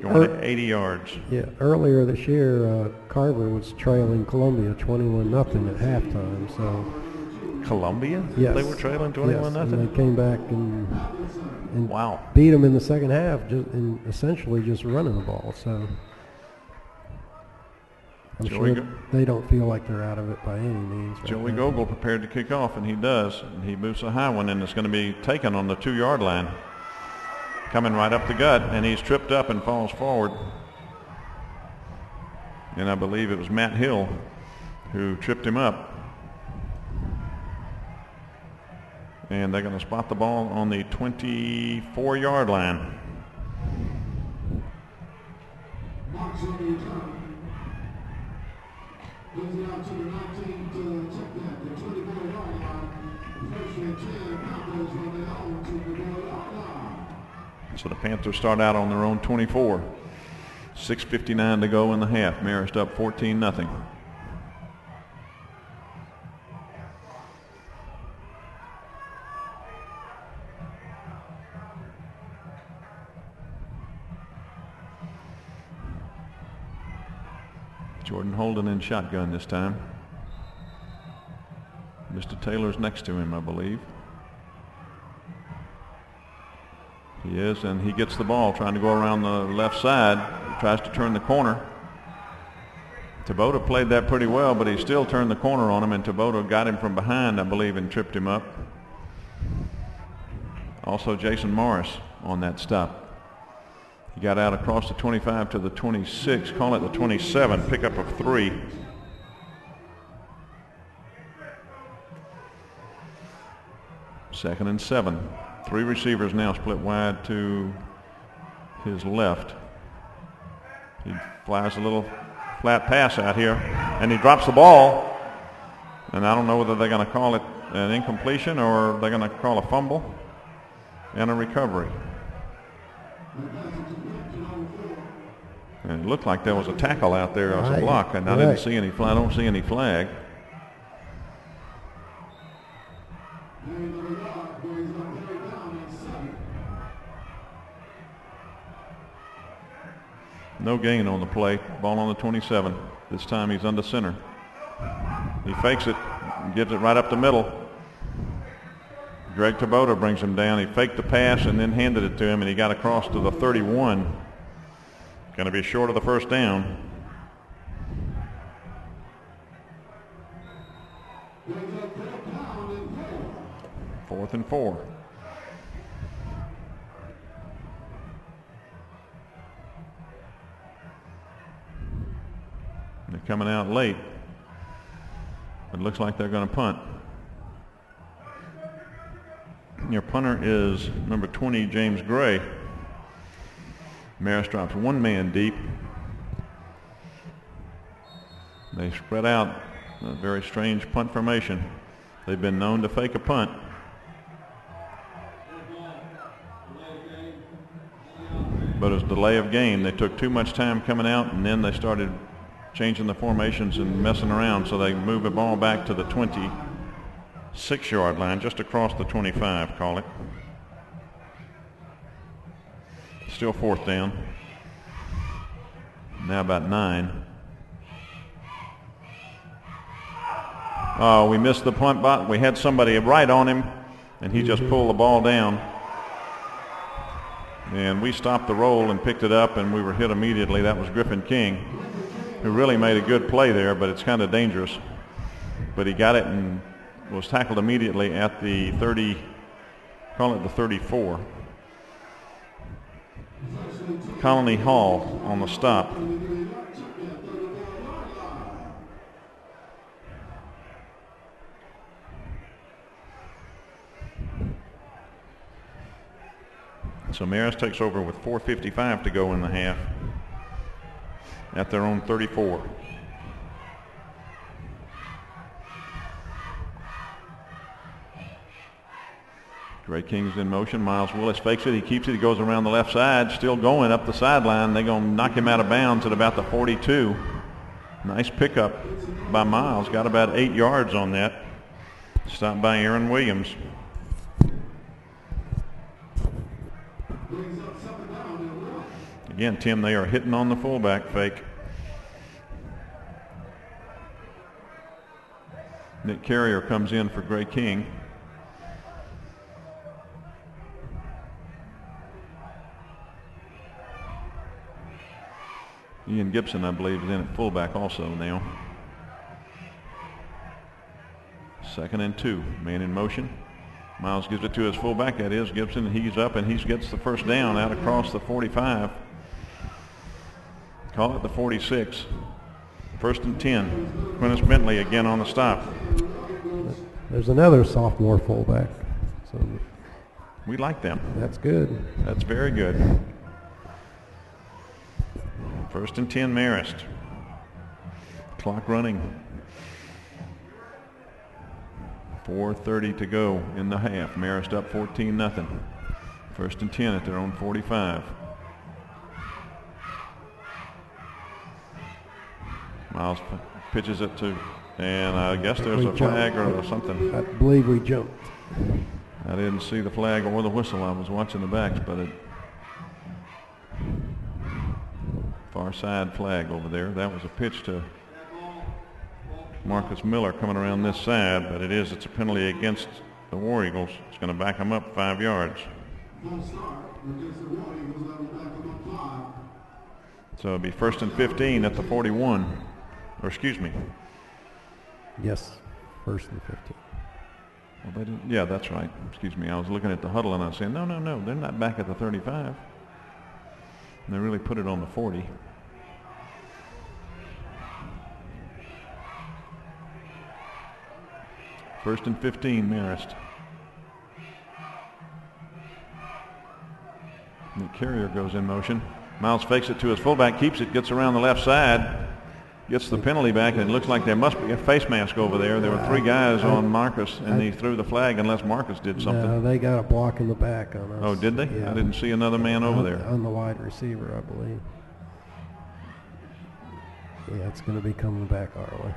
Going at 80 yards. Yeah, earlier this year, Carver was trailing Columbia 21-0 at halftime. So Columbia? Yes. They were trailing 21-0? Yes, and they came back and wow, beat them in the second half, and essentially just running the ball. So I'm sure they don't feel like they're out of it by any means. Joey Gogol prepared to kick off, and he does. And he moves a high one, and it's going to be taken on the 2-yard line. Coming right up the gut, and he's tripped up and falls forward. And I believe it was Matt Hill who tripped him up. And they're going to spot the ball on the 24-yard line. So the Panthers start out on their own 24. 6:59 to go in the half. Marist up 14-0. Jordan Holden in shotgun this time. Mr. Taylor's next to him, I believe. He is, and he gets the ball, trying to go around the left side. He tries to turn the corner. Tabota played that pretty well, but he still turned the corner on him, and Tabota got him from behind, I believe, and tripped him up. Also Jason Morris on that stop. He got out across the 25 to the 26, call it the 27, pickup of 3. Second and 7. 3 receivers now split wide to his left. He flies a little flat pass out here, and he drops the ball. And I don't know whether they're going to call it an incompletion or they're going to call a fumble and a recovery. And it looked like there was a tackle out there as a block, and I didn't see any flag. I don't see any flag. No gain on the play. Ball on the 27. This time he's under center. He fakes it and gives it right up the middle. Greg Tabota brings him down. He faked the pass and then handed it to him, and he got across to the 31. Going to be short of the first down. Fourth and 4. They're coming out late. It looks like they're going to punt. Your punter is number 20, James Gray. Marist drops one man deep. They spread out, a very strange punt formation. They've been known to fake a punt. But it's delay of game. They took too much time coming out, and then they started changing the formations and messing around, so they moved the ball back to the 26-yard line, just across the 25, call it. Still fourth down. Now about 9. Oh, we missed the punt bot. We had somebody right on him, and he just pulled the ball down. And we stopped the roll and picked it up, and we were hit immediately. That was Griffin King, who really made a good play there, but it's kind of dangerous. But he got it and was tackled immediately at the 30, call it the 34. Colony Hall on the stop. So Marist takes over with 4:55 to go in the half at their own 34. Gray King's in motion. Miles Willis fakes it. He keeps it. He goes around the left side, still going up the sideline. They're going to knock him out of bounds at about the 42. Nice pickup by Miles. Got about 8 yards on that. Stopped by Aaron Williams. Again, Tim, they are hitting on the fullback fake. Nick Carrier comes in for Gray King. Ian Gibson, I believe, is in at fullback also now. 2nd and 2. Man in motion. Miles gives it to his fullback. That is Gibson. He's up and he gets the first down out across the 45. Call it the 46. 1st and 10. Quintus Bentley again on the stop. There's another sophomore fullback. So we like them. That's good. That's very good. 1st and 10 Marist. Clock running. 4:30 to go in the half. Marist up 14-0. 1st and 10 at their own 45. Miles pitches it to, and I guess there's a flag or something. I believe we jumped. I didn't see the flag or the whistle. I was watching the backs, but it far side flag over there. That was a pitch to Marcus Miller coming around this side, but it's a penalty against the War Eagles. It's going to back them up 5 yards. So it'll be 1st and 15 at the 41. Or excuse me. Yes, 1st and 15. Well, they didn't, yeah, that's right. Excuse me. I was looking at the huddle and I was saying, no, they're not back at the 35. And they really put it on the 40. First and 15, Marist. The Carrier goes in motion. Miles fakes it to his fullback, keeps it, gets around the left side, gets the penalty back, and it looks like there must be a face mask over there. There were 3 guys on Marcus, and he threw the flag unless Marcus did something. No, they got a block in the back on us. Oh, did they? Yeah. I didn't see another man over there. On the wide receiver, I believe. Yeah, it's going to be coming back our way.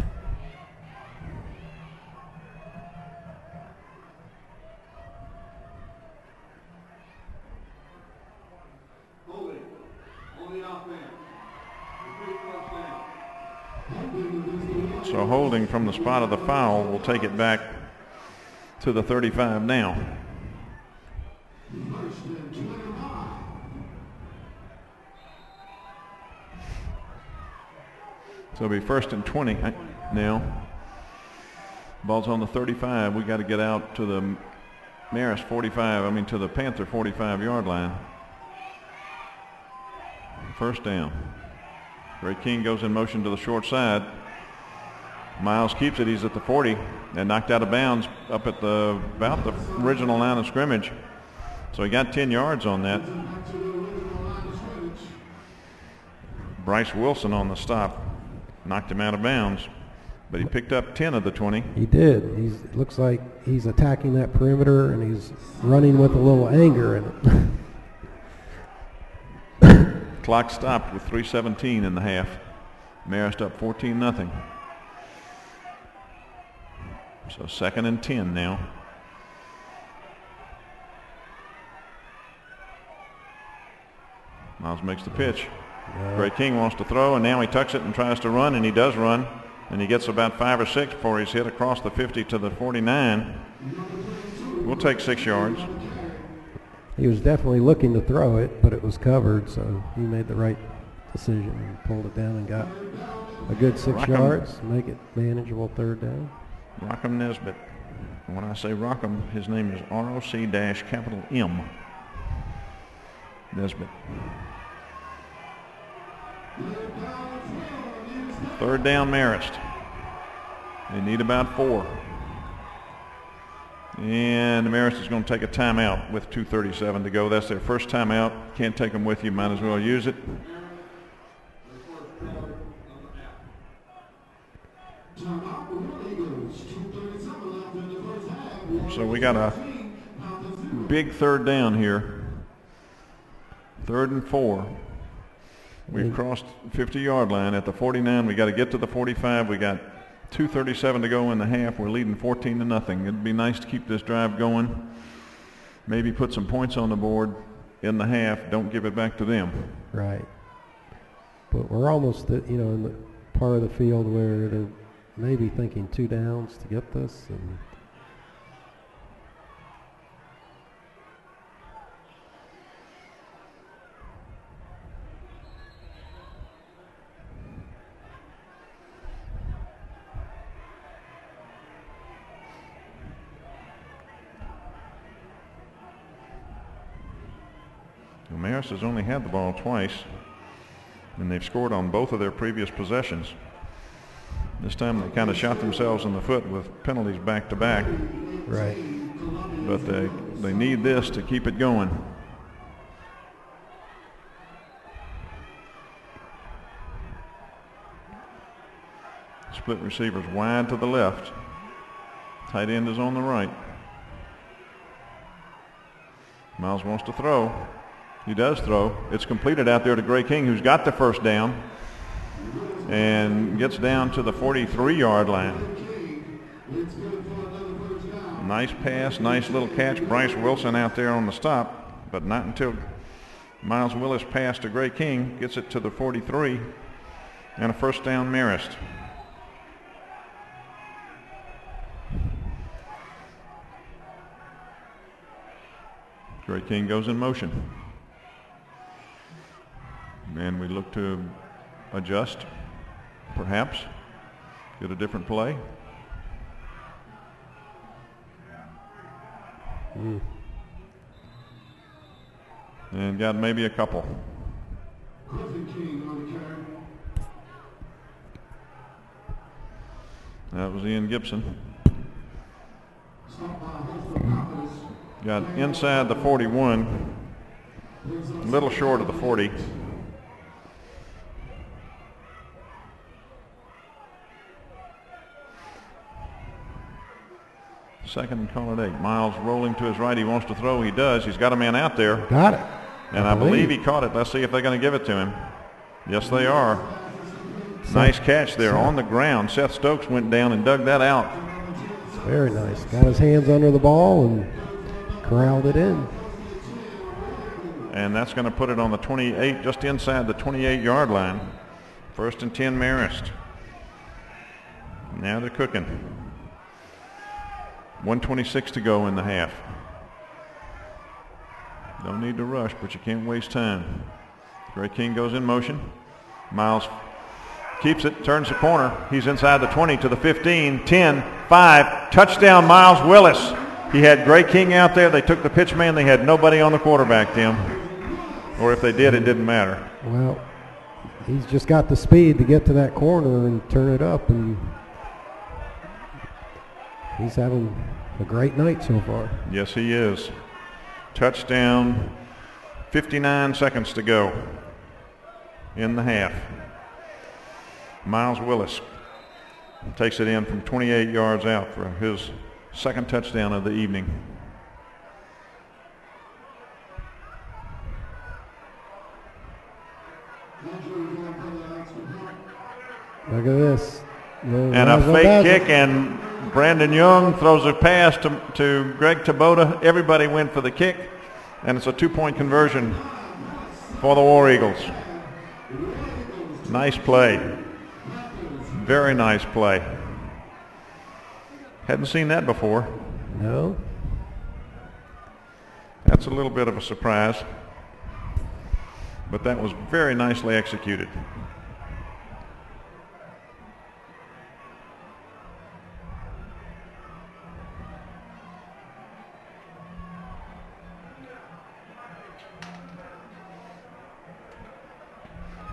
So holding from the spot of the foul will take it back to the 35 now. So it'll be 1st and 20 now. Ball's on the 35. We got to get out to the Marist 45, to the Panther 45-yard line. 1st down. Gray King goes in motion to the short side. Miles keeps it. He's at the 40 and knocked out of bounds up at about the original line of scrimmage. So he got 10 yards on that. Bryce Wilson on the stop knocked him out of bounds, but he picked up 10 of the 20. He did. It looks like he's attacking that perimeter, and he's running with a little anger in it. Clock stopped with 3:17 in the half. Marist up 14-0. So 2nd and 10 now. Miles makes the pitch. Gray King wants to throw, and now he tucks it and tries to run, and he does run, and he gets about 5 or 6 before he's hit across the 50 to the 49. We'll take 6 yards. He was definitely looking to throw it, but it was covered, so he made the right decision and pulled it down and got a good 6 yards, make it manageable 3rd down. Rockham Nesbitt. When I say Rockham, his name is ROC-M. Nesbitt. 3rd down, Marist. They need about 4. And Marist is going to take a timeout with 2:37 to go. That's their first timeout. Can't take them with you. Might as well use it. So we got a big 3rd down here. 3rd and 4. We've crossed 50-yard line at the 49. We got to get to the 45. We got 2:37 to go in the half. We're leading 14-0. It'd be nice to keep this drive going. Maybe put some points on the board in the half. Don't give it back to them. Right. But we're almost, in the part of the field where they're maybe thinking 2 downs to get this. And Marist has only had the ball twice, and they've scored on both of their previous possessions. This time they kind of shot themselves in the foot with penalties back to back. Right. But they need this to keep it going. Split receivers wide to the left. Tight end is on the right. Miles wants to throw. He does throw. It's completed out there to Gray King, who's got the 1st down and gets down to the 43-yard line. Nice pass, nice little catch. Bryce Wilson out there on the stop, but not until Miles Willis pass to Gray King, gets it to the 43, and a 1st down, Marist. Gray King goes in motion. And we look to adjust, perhaps, get a different play. And got maybe a couple. That was Ian Gibson. Got inside the 41, a little short of the 40. Second and call it 8. Miles rolling to his right. He wants to throw. He does. He's got a man out there. Got it. And I believe he caught it. Let's see if they're going to give it to him. Yes, they are. Nice catch there on the ground. Seth Stokes went down and dug that out. Very nice. Got his hands under the ball and corralled it in. And that's going to put it on the 28, just inside the 28-yard line. 1st and 10, Marist. Now they're cooking. 1:26 to go in the half. Don't need to rush, but you can't waste time. Gray King goes in motion. Miles keeps it, turns the corner. He's inside the 20 to the 15, 10, 5. Touchdown, Miles Willis. He had Gray King out there. They took the pitch man. They had nobody on the quarterback, Tim. Or if they did, it didn't matter. Well, he's just got the speed to get to that corner and turn it up and He's having a great night so far. Yes, he is. Touchdown, 59 seconds to go in the half. Miles Willis takes it in from 28 yards out for his second touchdown of the evening. Look at this. And a fake kick, and Brandon Young throws a pass to Greg Taboda. Everybody went for the kick, and it's a 2-point conversion for the War Eagles. Nice play. Very nice play. Hadn't seen that before. No. That's a little bit of a surprise, but that was very nicely executed.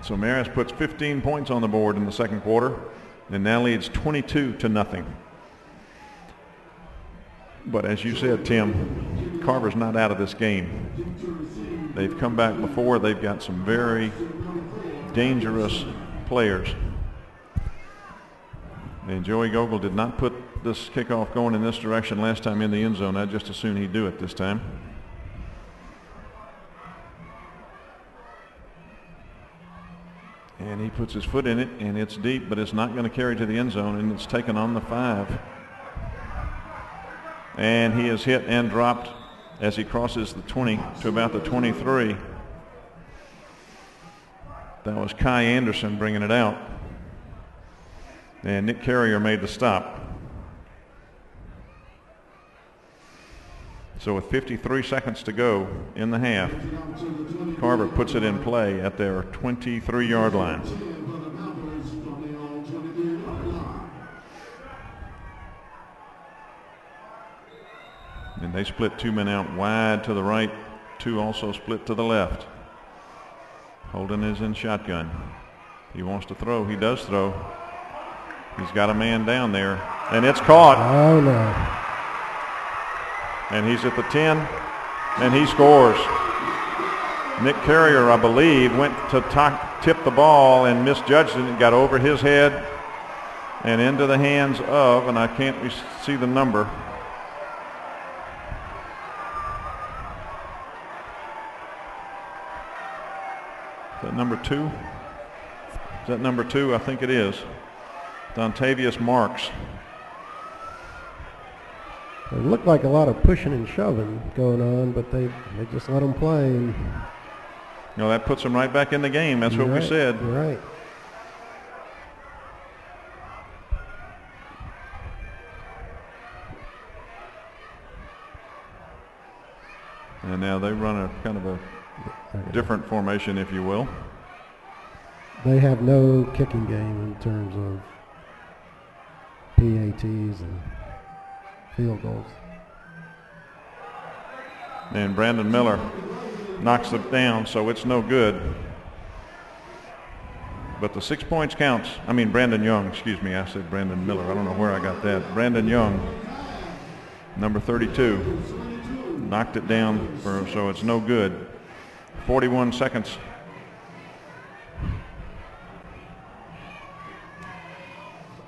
So Marist puts 15 points on the board in the second quarter and now leads 22-0. But as you said, Tim, Carver's not out of this game. They've come back before. They've got some very dangerous players. And Joey Gogol did not put this kickoff going in this direction last time in the end zone. I'd just as soon he'd do it this time. And he puts his foot in it, and it's deep, but it's not going to carry to the end zone, and it's taken on the 5. And he is hit and dropped as he crosses the 20 to about the 23. That was Kai Anderson bringing it out. And Nick Carrier made the stop. So with 53 seconds to go in the half, Carver puts it in play at their 23-yard line. And they split 2 men out wide to the right, 2 also split to the left. Holden is in shotgun. He wants to throw. He does throw. He's got a man down there, and it's caught. Oh, no. And he's at the 10, and he scores. Nick Carrier, I believe, went to tip the ball and misjudged it and got over his head and into the hands of, and I can't see the number. Is that number 2? Is that number 2? I think it is. Dontavius Marks. It looked like a lot of pushing and shoving going on, but they just let them play. And that puts them right back in the game. That's what we said. You're right. And now they run a kind of a different formation, if you will. They have no kicking game in terms of PATs and field goals. And Brandon Miller knocks it down, so it's no good. But the 6 points counts. I mean, Brandon Young, excuse me. I said Brandon Miller. I don't know where I got that. Brandon Young, number 32, knocked it down, so it's no good. 41 seconds.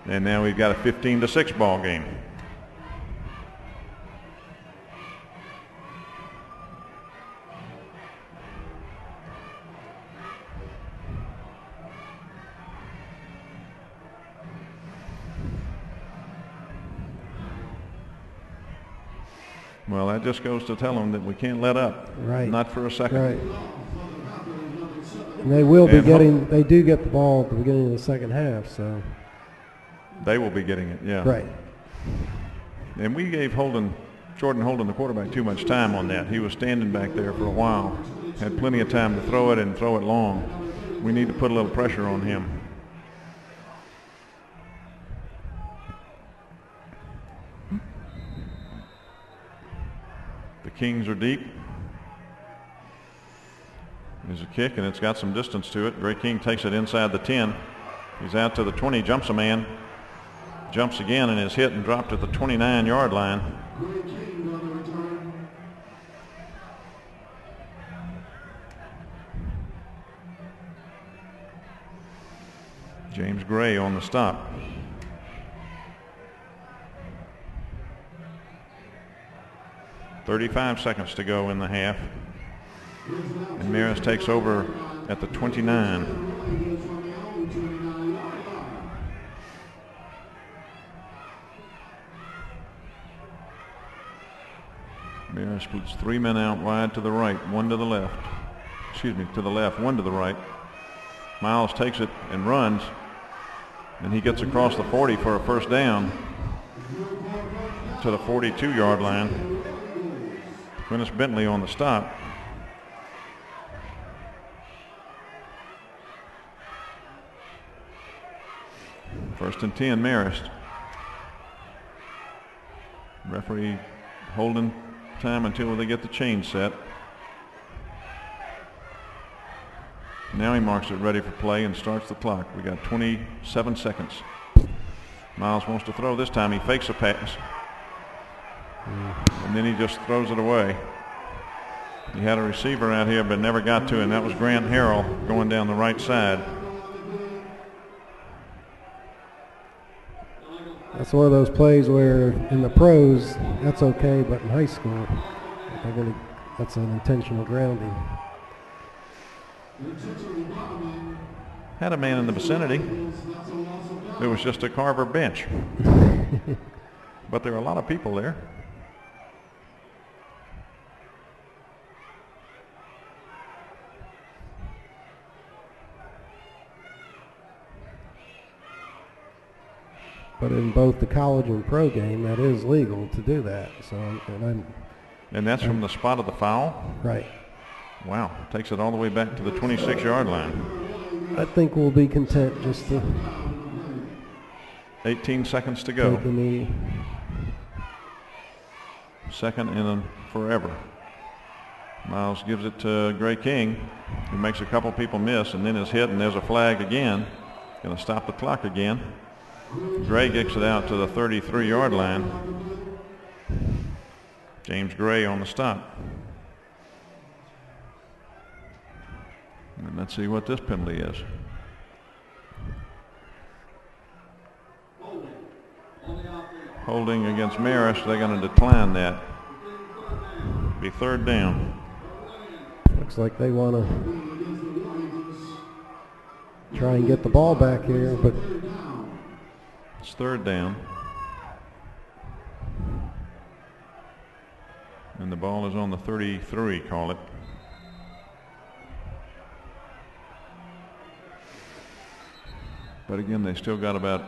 And now we've got a 15-6 ball game. Well, that just goes to tell them that we can't let up. Right. Not for a second. Right. And they will be getting, they do get the ball at the beginning of the second half, so. They will be getting it, yeah. Right. And we gave Jordan Holden, the quarterback, too much time on that. He was standing back there for a while, had plenty of time to throw it and throw it long. We need to put a little pressure on him. The Kings are deep. There's a kick, and it's got some distance to it. Gray King takes it inside the 10. He's out to the 20, jumps a man, Jumps again and is hit and dropped at the 29-yard line. James Gray on the stop. .35 seconds to go in the half. And Marist takes over at the 29. Marist puts 3 men out wide to the right, 1 to the left. Excuse me, to the left, 1 to the right. Miles takes it and runs, and he gets across the 40 for a first down to the 42-yard line. Quintus Bentley on the stop. First and 10, Marist. Referee holding time until they get the chain set. Now he marks it ready for play and starts the clock. We got 27 seconds. Miles wants to throw this time. He fakes a pass. And then he just throws it away. He had a receiver out here but never got to him. That was Grant Harrell going down the right side. That's one of those plays where in the pros, that's okay, but in high school, that's an intentional grounding. Had a man in the vicinity. It was just a Carver bench. But there were a lot of people there. But in both the college and pro game, that is legal to do that. So, and that's from the spot of the foul? Right. Wow. Takes it all the way back to the 26-yard line. I think we'll be content just to 18 seconds to go. Take the knee. Second and forever. Miles gives it to Gray King, who makes a couple people miss and then is hit, and there's a flag again. Going to stop the clock again. Gray gets it out to the 33-yard line. James Gray on the stop. And let's see what this penalty is. Holding against Marist. They're going to decline that. Be third down. Looks like they want to try and get the ball back here, but it's third down. And the ball is on the 33, call it. But again, they still got about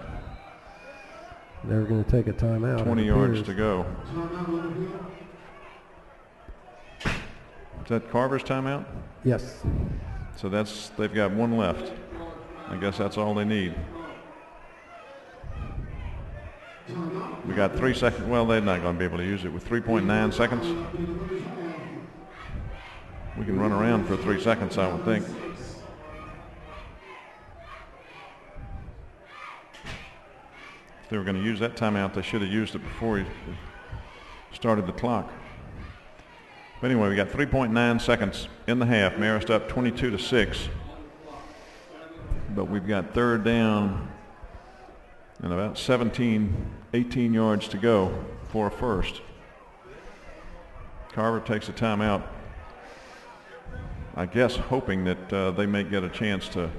they're going to take a timeout. 20 yards to go. Is that Carver's timeout? Yes. So they've got 1 left. I guess that's all they need. We got 3 seconds. Well, they're not going to be able to use it with 3.9 seconds. We can run around for 3 seconds, I would think. If they were going to use that timeout, they should have used it before he started the clock. But anyway, we got 3.9 seconds in the half. Marist up 22-6. But we've got third down and about 18 yards to go for a first. Carver takes a timeout, I guess hoping that they may get a chance to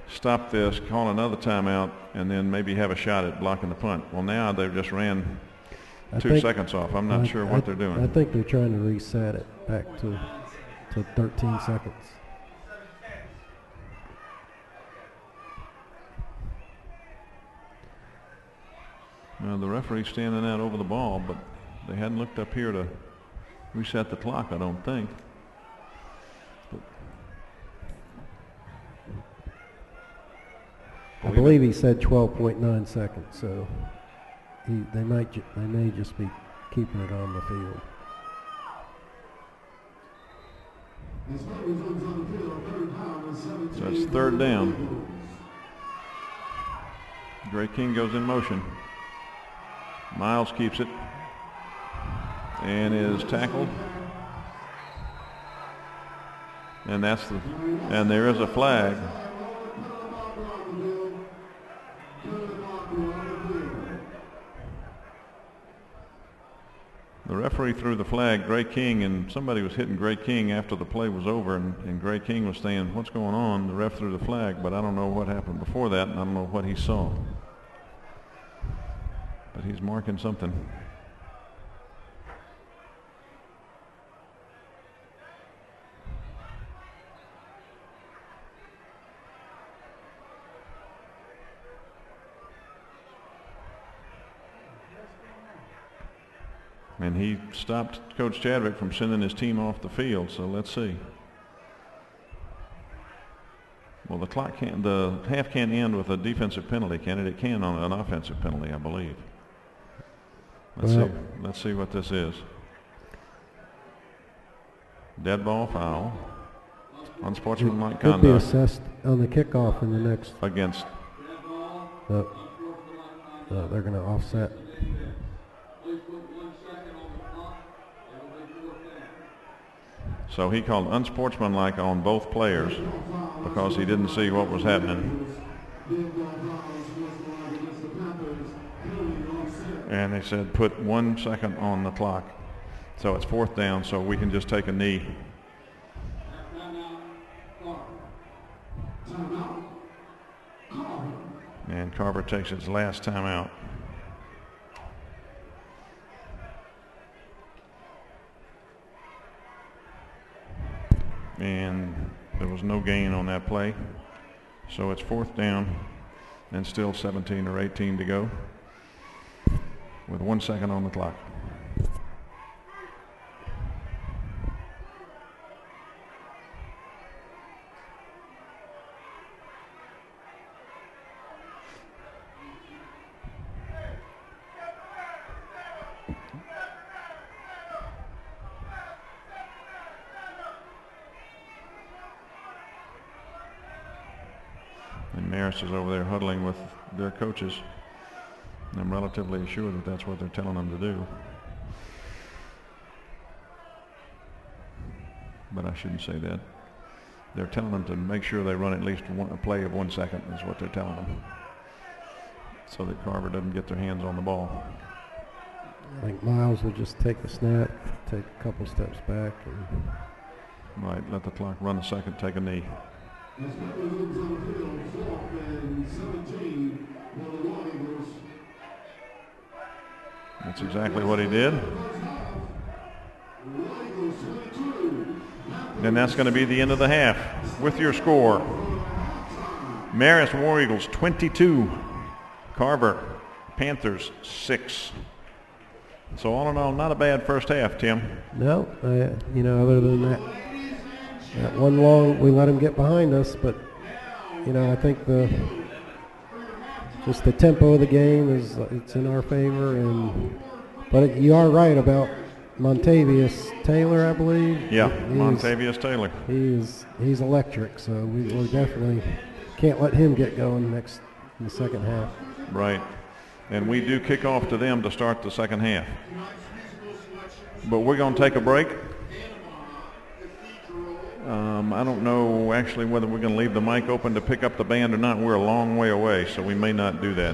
stop this, call another timeout, and then maybe have a shot at blocking the punt. Well, now they've just ran 2 seconds off. I'm not sure what they're doing. I think they're trying to reset it back to 13 seconds. Now, the referee's standing out over the ball, but they hadn't looked up here to reset the clock, I don't think. I believe he said 12.9 seconds, so they may just be keeping it on the field. So it's third down. Gray King goes in motion. Miles keeps it and is tackled. And there is a flag. The referee threw the flag. Gray King, and somebody was hitting Gray King after the play was over, and Gray King was saying, "What's going on?" The ref threw the flag, but I don't know what happened before that, and I don't know what he saw. But he's marking something. And he stopped Coach Chadwick from sending his team off the field, so let's see. Well, the half can't end with a defensive penalty, can it? It can on an offensive penalty, I believe. Let's see what this is. Dead ball foul. Unsportsmanlike conduct. Could be assessed on the kickoff in the next. Against. They're going to offset. So he called unsportsmanlike on both players because he didn't see what was happening. And they said put 1 second on the clock. So it's 4th down, so we can just take a knee. And Carver takes its last timeout. And there was no gain on that play. So it's 4th down and still 17 or 18 to go with 1 second on the clock. And Marist is over there huddling with their coaches. I'm relatively assured that that's what they're telling them to do. But I shouldn't say that. They're telling them to make sure they run at least a play of 1 second is what they're telling them, so that Carver doesn't get their hands on the ball. I think Miles would just take the snap, take a couple steps back. Right, let the clock run a second, take a knee. That's exactly what he did. And that's going to be the end of the half with your score. Marist War Eagles 22, Carver Panthers 6. So all in all, not a bad first half, Tim. No, other than that one long, we let him get behind us, but I think just the tempo of the game it's in our favor, but you are right about Montavious Taylor, I believe. Yeah, Montavious Taylor. He's electric, so we definitely can't let him get going in the second half. Right, and we do kick off to them to start the second half. But we're going to take a break. I don't know actually whether we're going to leave the mic open to pick up the band or not. We're a long way away, so we may not do that.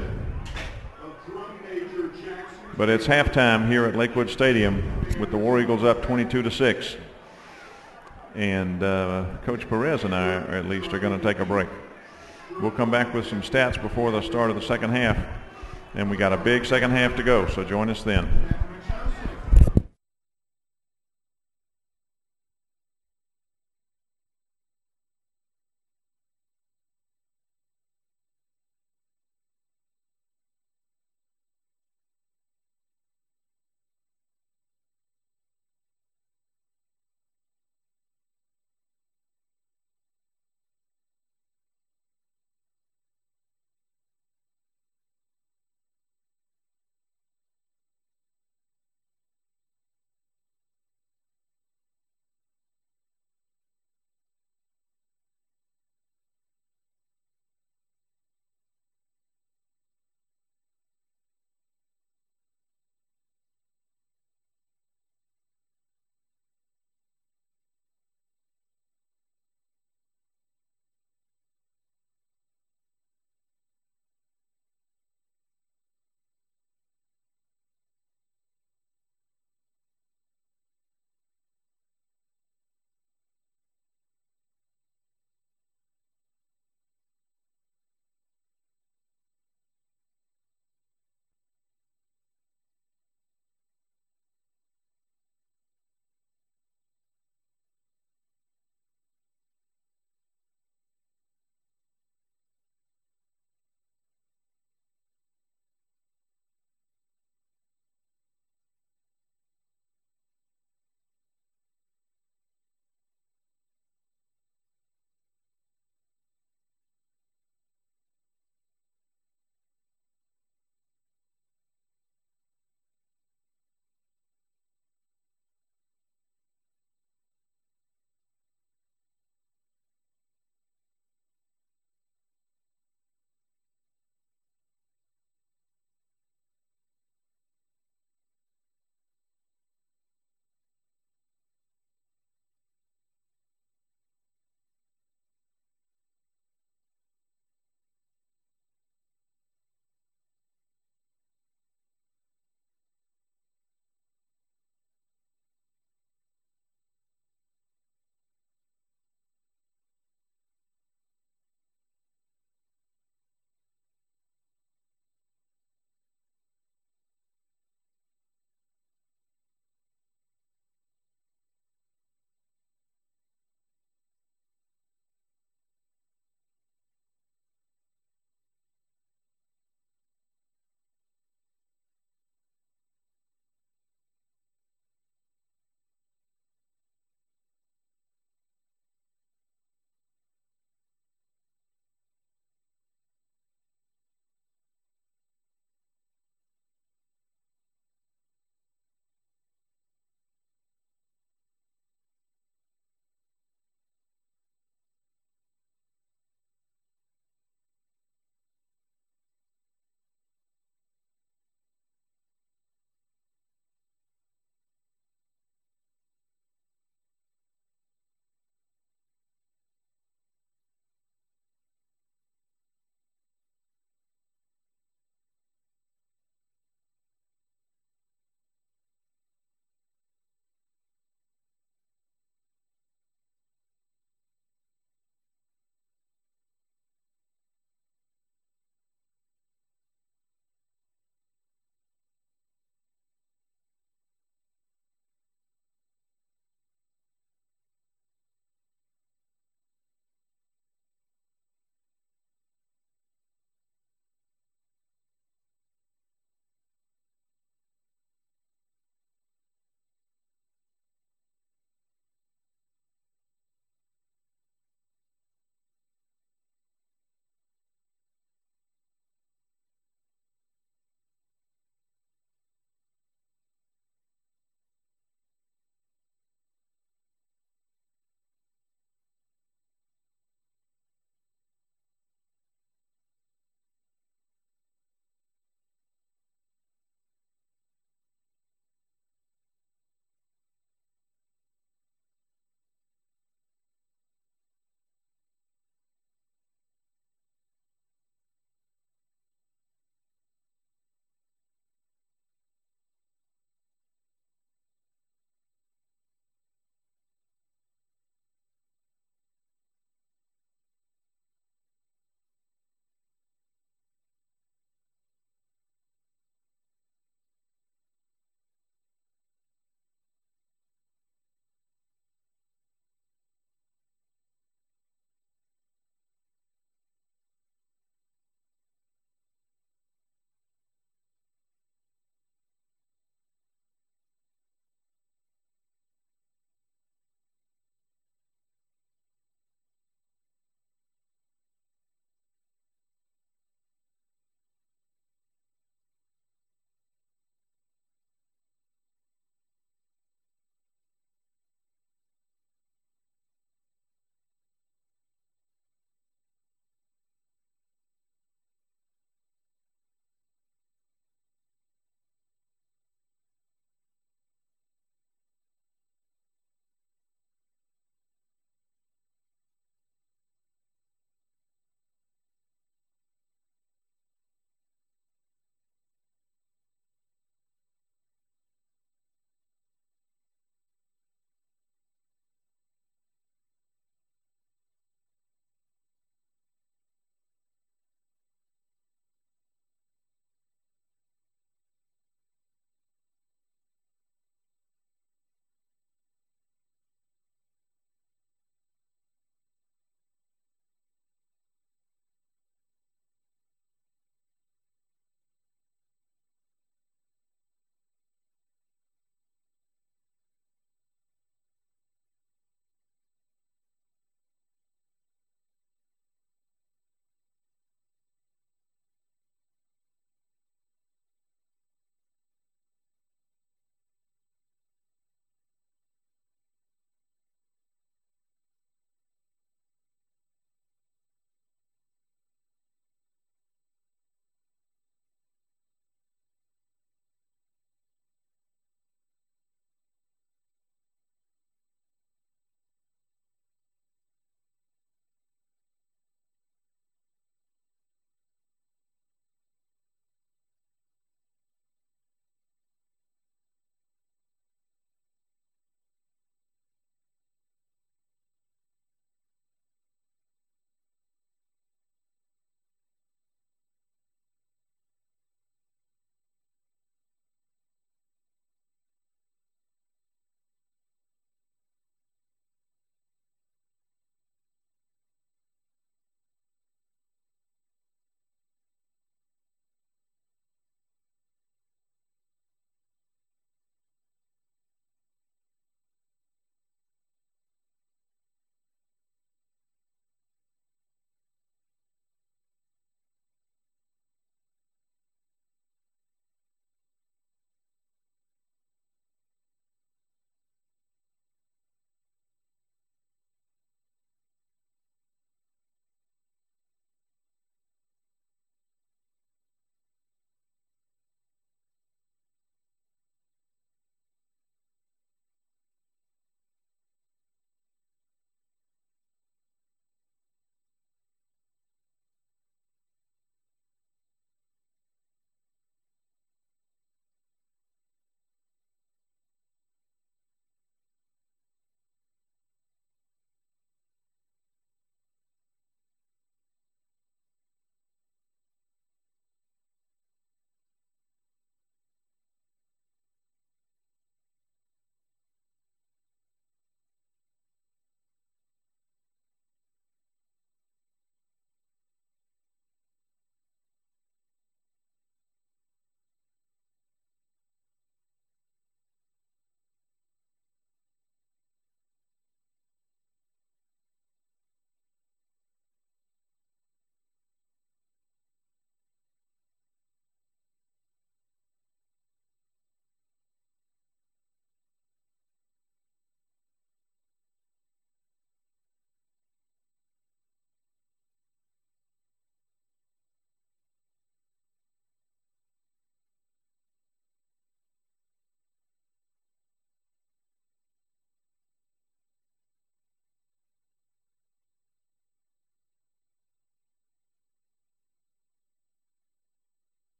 But it's halftime here at Lakewood Stadium with the War Eagles up 22-6. And Coach Perez and I, at least, are going to take a break. We'll come back with some stats before the start of the second half. And we got a big second half to go, so join us then.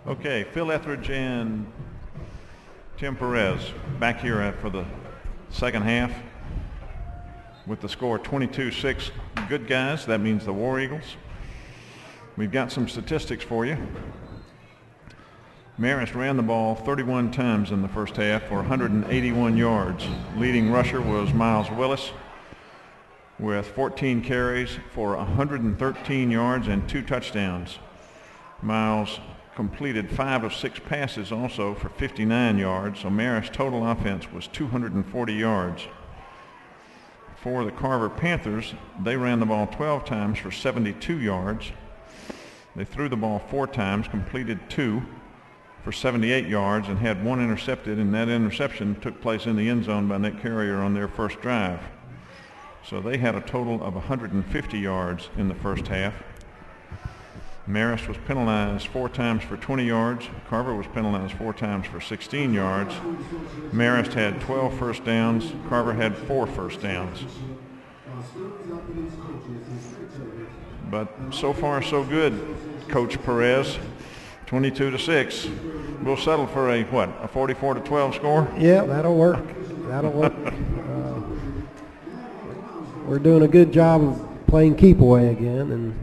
Okay, Phil Etheridge and Tim Perez back here for the second half with the score 22-6 good guys. That means the War Eagles. We've got some statistics for you. Marist ran the ball 31 times in the first half for 181 yards. Leading rusher was Miles Willis with 14 carries for 113 yards and 2 touchdowns. Miles completed 5 of 6 passes also for 59 yards, so Marist's total offense was 240 yards. For the Carver Panthers, they ran the ball 12 times for 72 yards. They threw the ball 4 times, completed 2 for 78 yards, and had 1 intercepted, and that interception took place in the end zone by Nick Carrier on their first drive. So they had a total of 150 yards in the first half. Marist was penalized 4 times for 20 yards. Carver was penalized 4 times for 16 yards. Marist had 12 first downs. Carver had 4 first downs. But so far so good, Coach Perez. 22-6. We'll settle for a 44-12 score? Yeah, that'll work. That'll work. We're doing a good job of playing keep away again, and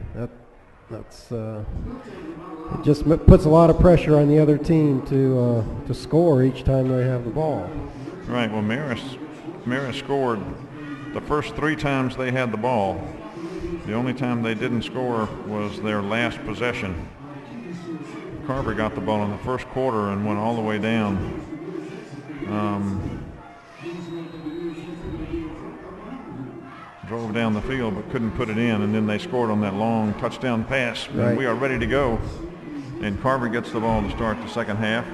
that's it just puts a lot of pressure on the other team to score each time they have the ball. Right. Well, Marist scored the first 3 times they had the ball. The only time they didn't score was their last possession. Carver got the ball in the first quarter and went all the way down. Drove down the field but couldn't put it in, and then they scored on that long touchdown pass. Right. And we are ready to go. And Carver gets the ball to start the second half,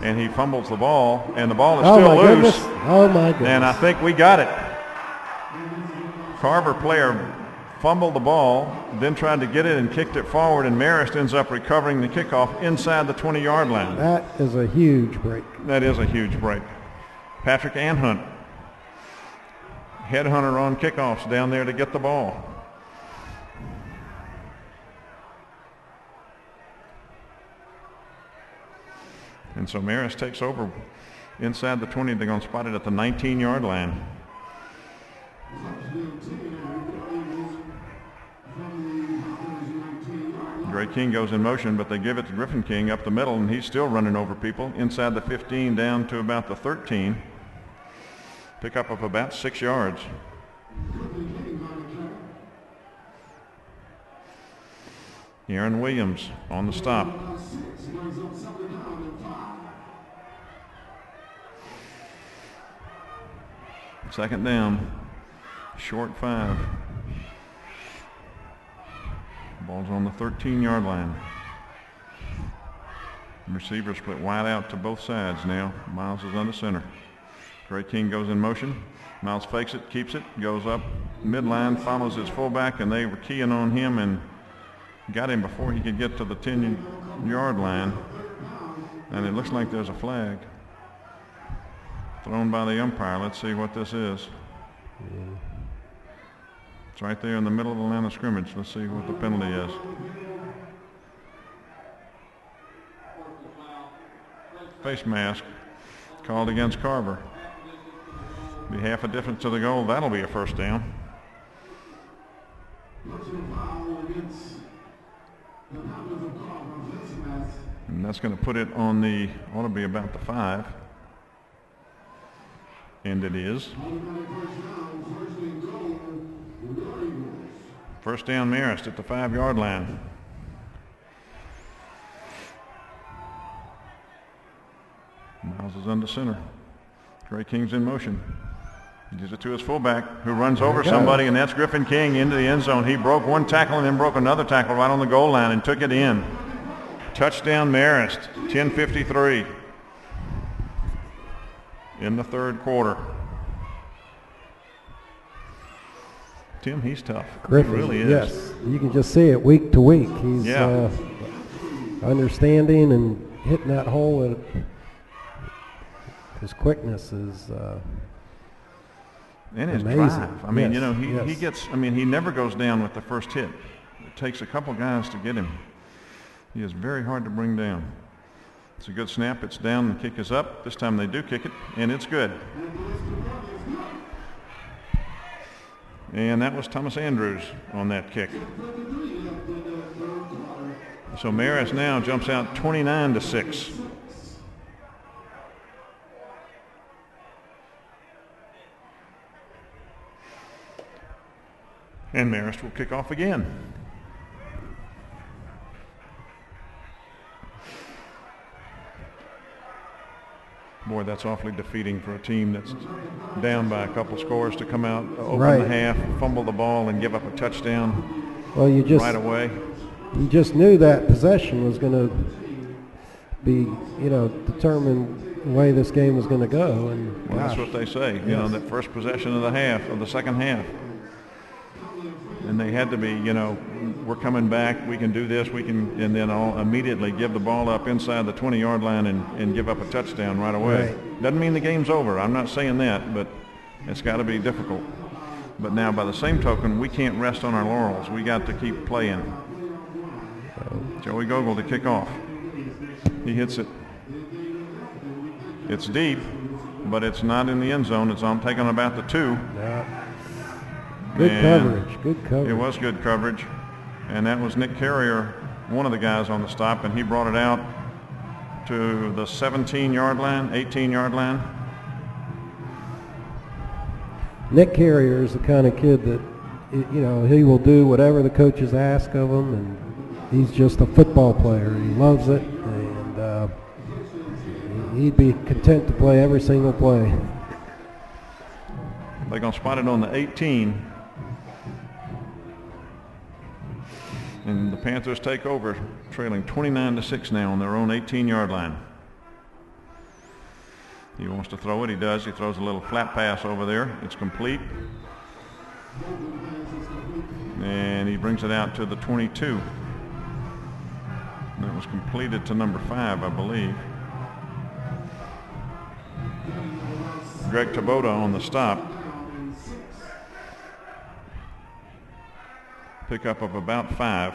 and he fumbles the ball, and the ball is still loose. Oh my goodness. And I think we got it. Carver player fumbled the ball, then tried to get it and kicked it forward, and Marist ends up recovering the kickoff inside the 20-yard line. That is a huge break. That is a huge break. Patrick Anhunt, headhunter on kickoffs down there to get the ball. And so Marist takes over inside the 20. They're going to spot it at the 19-yard line. Gray King goes in motion, but they give it to Griffin King up the middle, and he's still running over people inside the 15 down to about the 13. Pickup of about 6 yards. Aaron Williams on the stop. Second down, short 5. Ball's on the 13-yard line. Receivers split wide out to both sides now. Miles is under center. Gray King goes in motion. Miles fakes it, keeps it, goes up midline, follows his fullback, and they were keying on him and got him before he could get to the 10-yard line. And it looks like there's a flag thrown by the umpire. Let's see what this is. It's right there in the middle of the line of scrimmage. Let's see what the penalty is. Face mask called against Carver. Be half a difference to the goal. That'll be a first down. And that's going to put it on the, ought to be about the 5. And it is. First down Marist at the 5-yard line. Miles is under center. Gray King's in motion. He gives it to his fullback, who runs over somebody, and that's Griffin King into the end zone. He broke one tackle and then broke another tackle right on the goal line and took it in. Touchdown Marist, 10:53 in the third quarter. Tim, he's tough. Griffin, he really is. Yes, you can just see it week to week. He's understanding and hitting that hole. His quickness is and his amazing. drive. I mean, he gets. I mean, he never goes down with the first hit. It takes a couple guys to get him. He is very hard to bring down. It's a good snap. It's down. The kick is up. This time they do kick it, and it's good. And that was Thomas Andrews on that kick. So Marist now jumps out 29-6. And Marist will kick off again. Boy, that's awfully defeating for a team that's down by a couple scores to come out, open the half, fumble the ball, and give up a touchdown right away. You just knew that possession was going to be, determine the way this game was going to go. And well, that's what they say. Yes. That first possession of the second half. And they had to be, we're coming back, we can do this, and then I'll immediately give the ball up inside the 20-yard line and give up a touchdown right away. Right. Doesn't mean the game's over. I'm not saying that, but it's got to be difficult. But now, by the same token, we can't rest on our laurels. We got to keep playing. Joey Gogol to kick off. He hits it. It's deep, but it's not in the end zone. It's on taking about the 2. Yeah. Good coverage. It was good coverage. And that was Nick Carrier, one of the guys on the stop, and he brought it out to the 17-yard line, 18-yard line. Nick Carrier is the kind of kid that, he will do whatever the coaches ask of him, and he's just a football player. He loves it, and he'd be content to play every single play. They're going to spot it on the 18. And the Panthers take over, trailing 29-6 now on their own 18-yard line. He wants to throw it. He does. He throws a little flat pass over there. It's complete. And he brings it out to the 22. That was completed to number 5, I believe. Greg Taboda on the stop. Pickup of about 5.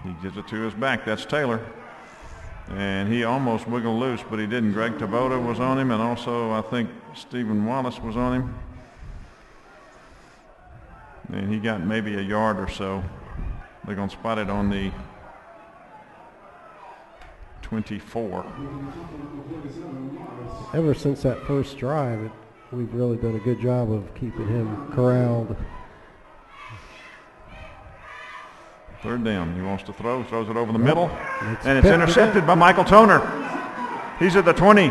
He gives it to his back. That's Taylor. And he almost wiggled loose, but he didn't. Greg Taboda was on him, and also I think Stephen Wallace was on him. And he got maybe a yard or so. They're going to spot it on the 24. Ever since that first drive, we've really done a good job of keeping him corralled. Third down. He wants to throw. Throws it over the middle. And it's intercepted by Michael Toner. He's at the 20.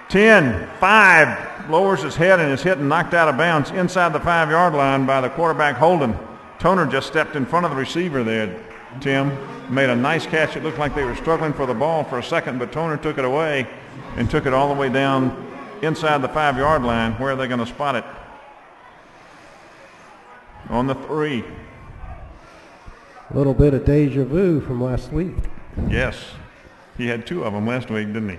10, 5. Lowers his head and is hit and knocked out of bounds inside the 5-yard line by the quarterback Holden. Toner just stepped in front of the receiver there, Tim. Made a nice catch. It looked like they were struggling for the ball for a second, but Toner took it away and took it all the way down inside the 5-yard line. Where are they going to spot it? On the 3. A little bit of deja vu from last week. Yes. He had 2 of them last week, didn't he?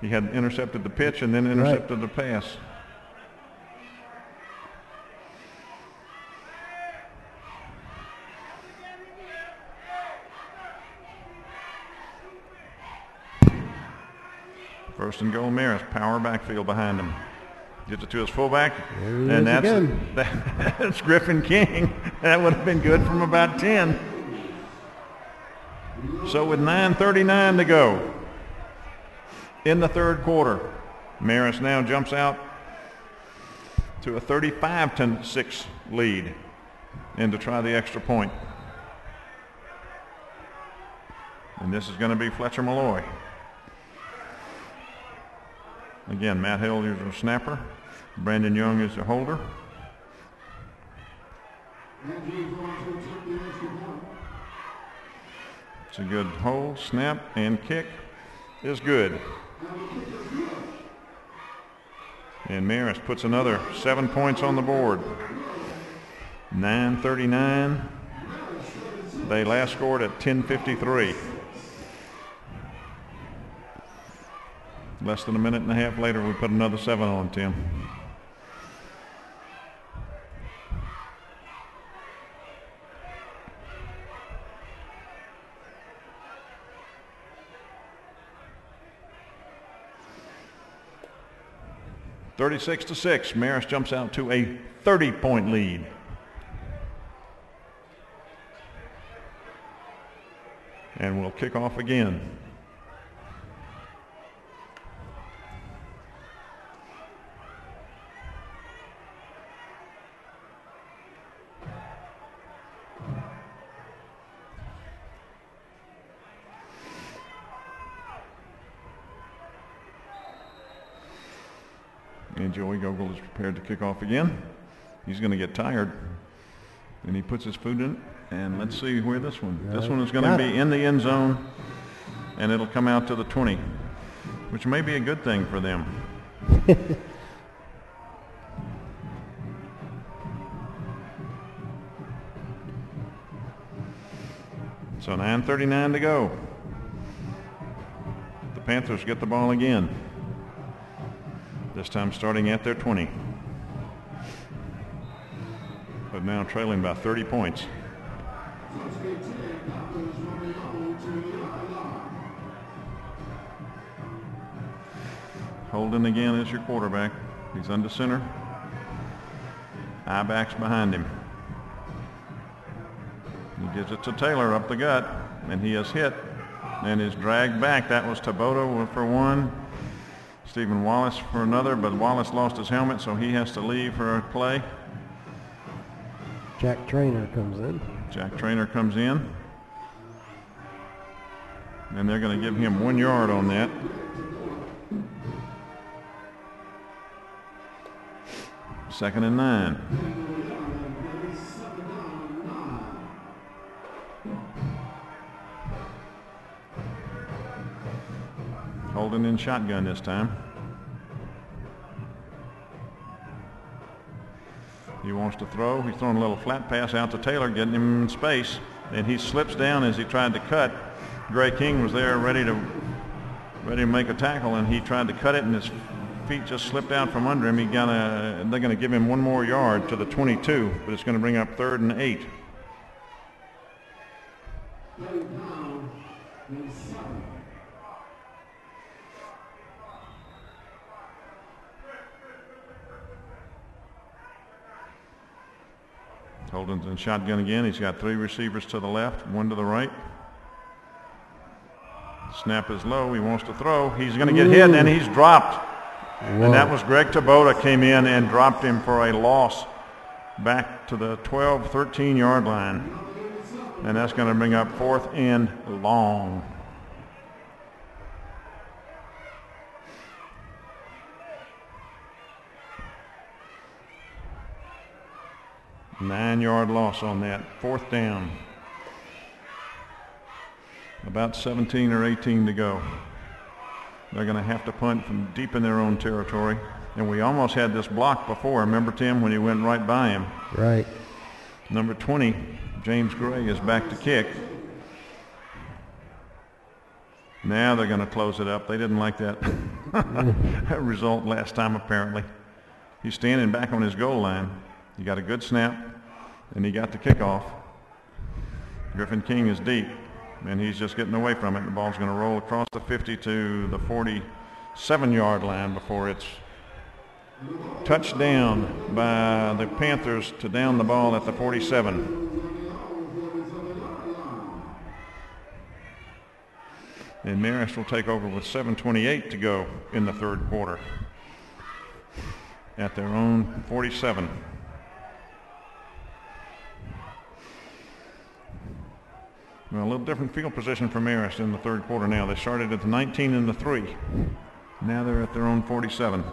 He had intercepted the pitch and then intercepted the pass. First and goal, Marist. Power backfield behind him. Gets it to his fullback. And that's Griffin King. That would have been good from about 10. So with 9:39 to go in the third quarter, Marist now jumps out to a 35-6 lead and to try the extra point. And this is going to be Fletcher Malloy. Again, Matt Hill is a snapper. Brandon Young is a holder. It's a good hold, snap, and kick is good. And Marist puts another 7 points on the board. 9:39. They last scored at 10:53. Less than a minute and a half later, we put another 7 on, Tim. 36-6. Marist jumps out to a 30-point lead. And we'll kick off again. And Joey Gogol is prepared to kick off again. He's going to get tired. And he puts his foot in it. And let's see where this one. This one is going to be in the end zone. And it'll come out to the 20, which may be a good thing for them. So 9:39 to go. The Panthers get the ball again. This time starting at their 20. But now trailing by 30 points. Holden again is your quarterback. He's under center. I-backs behind him. He gives it to Taylor up the gut, and he is hit and is dragged back. That was Tabota for one. Stephen Wallace for another, but Wallace lost his helmet, so he has to leave for a play. Jack Traynor comes in. Jack Traynor comes in. And they're going to give him 1 yard on that. Second and 9. Holden in shotgun this time. He wants to throw. He's throwing a little flat pass out to Taylor, getting him in space. And he slips down as he tried to cut. Gray King was there ready to make a tackle, and he tried to cut it, and his feet just slipped out from under him. They're going to give him 1 more yard to the 22, but it's going to bring up 3rd and 8. Holden's in shotgun again. He's got 3 receivers to the left, 1 to the right. Snap is low. He wants to throw. He's going to get hit, and he's dropped. Whoa. And that was Greg Tabota came in and dropped him for a loss back to the 12, 13-yard line. And that's going to bring up 4th and long. Nine-yard loss on that. 4th down. About 17 or 18 to go. They're going to have to punt from deep in their own territory. And we almost had this block before. Remember, Tim, when he went right by him? Right. Number 20, James Gray, is back to kick. Now they're going to close it up. They didn't like that result last time, apparently. He's standing back on his goal line. He got a good snap, and he got the kickoff. Griffin King is deep, and he's just getting away from it. The ball's going to roll across the 50 to the 47-yard line before it's touched down by the Panthers to down the ball at the 47. And Marist will take over with 7:28 to go in the 3rd quarter at their own 47. Well, a little different field position for Marist in the 3rd quarter now. They started at the 19 and the 3. Now they're at their own 47.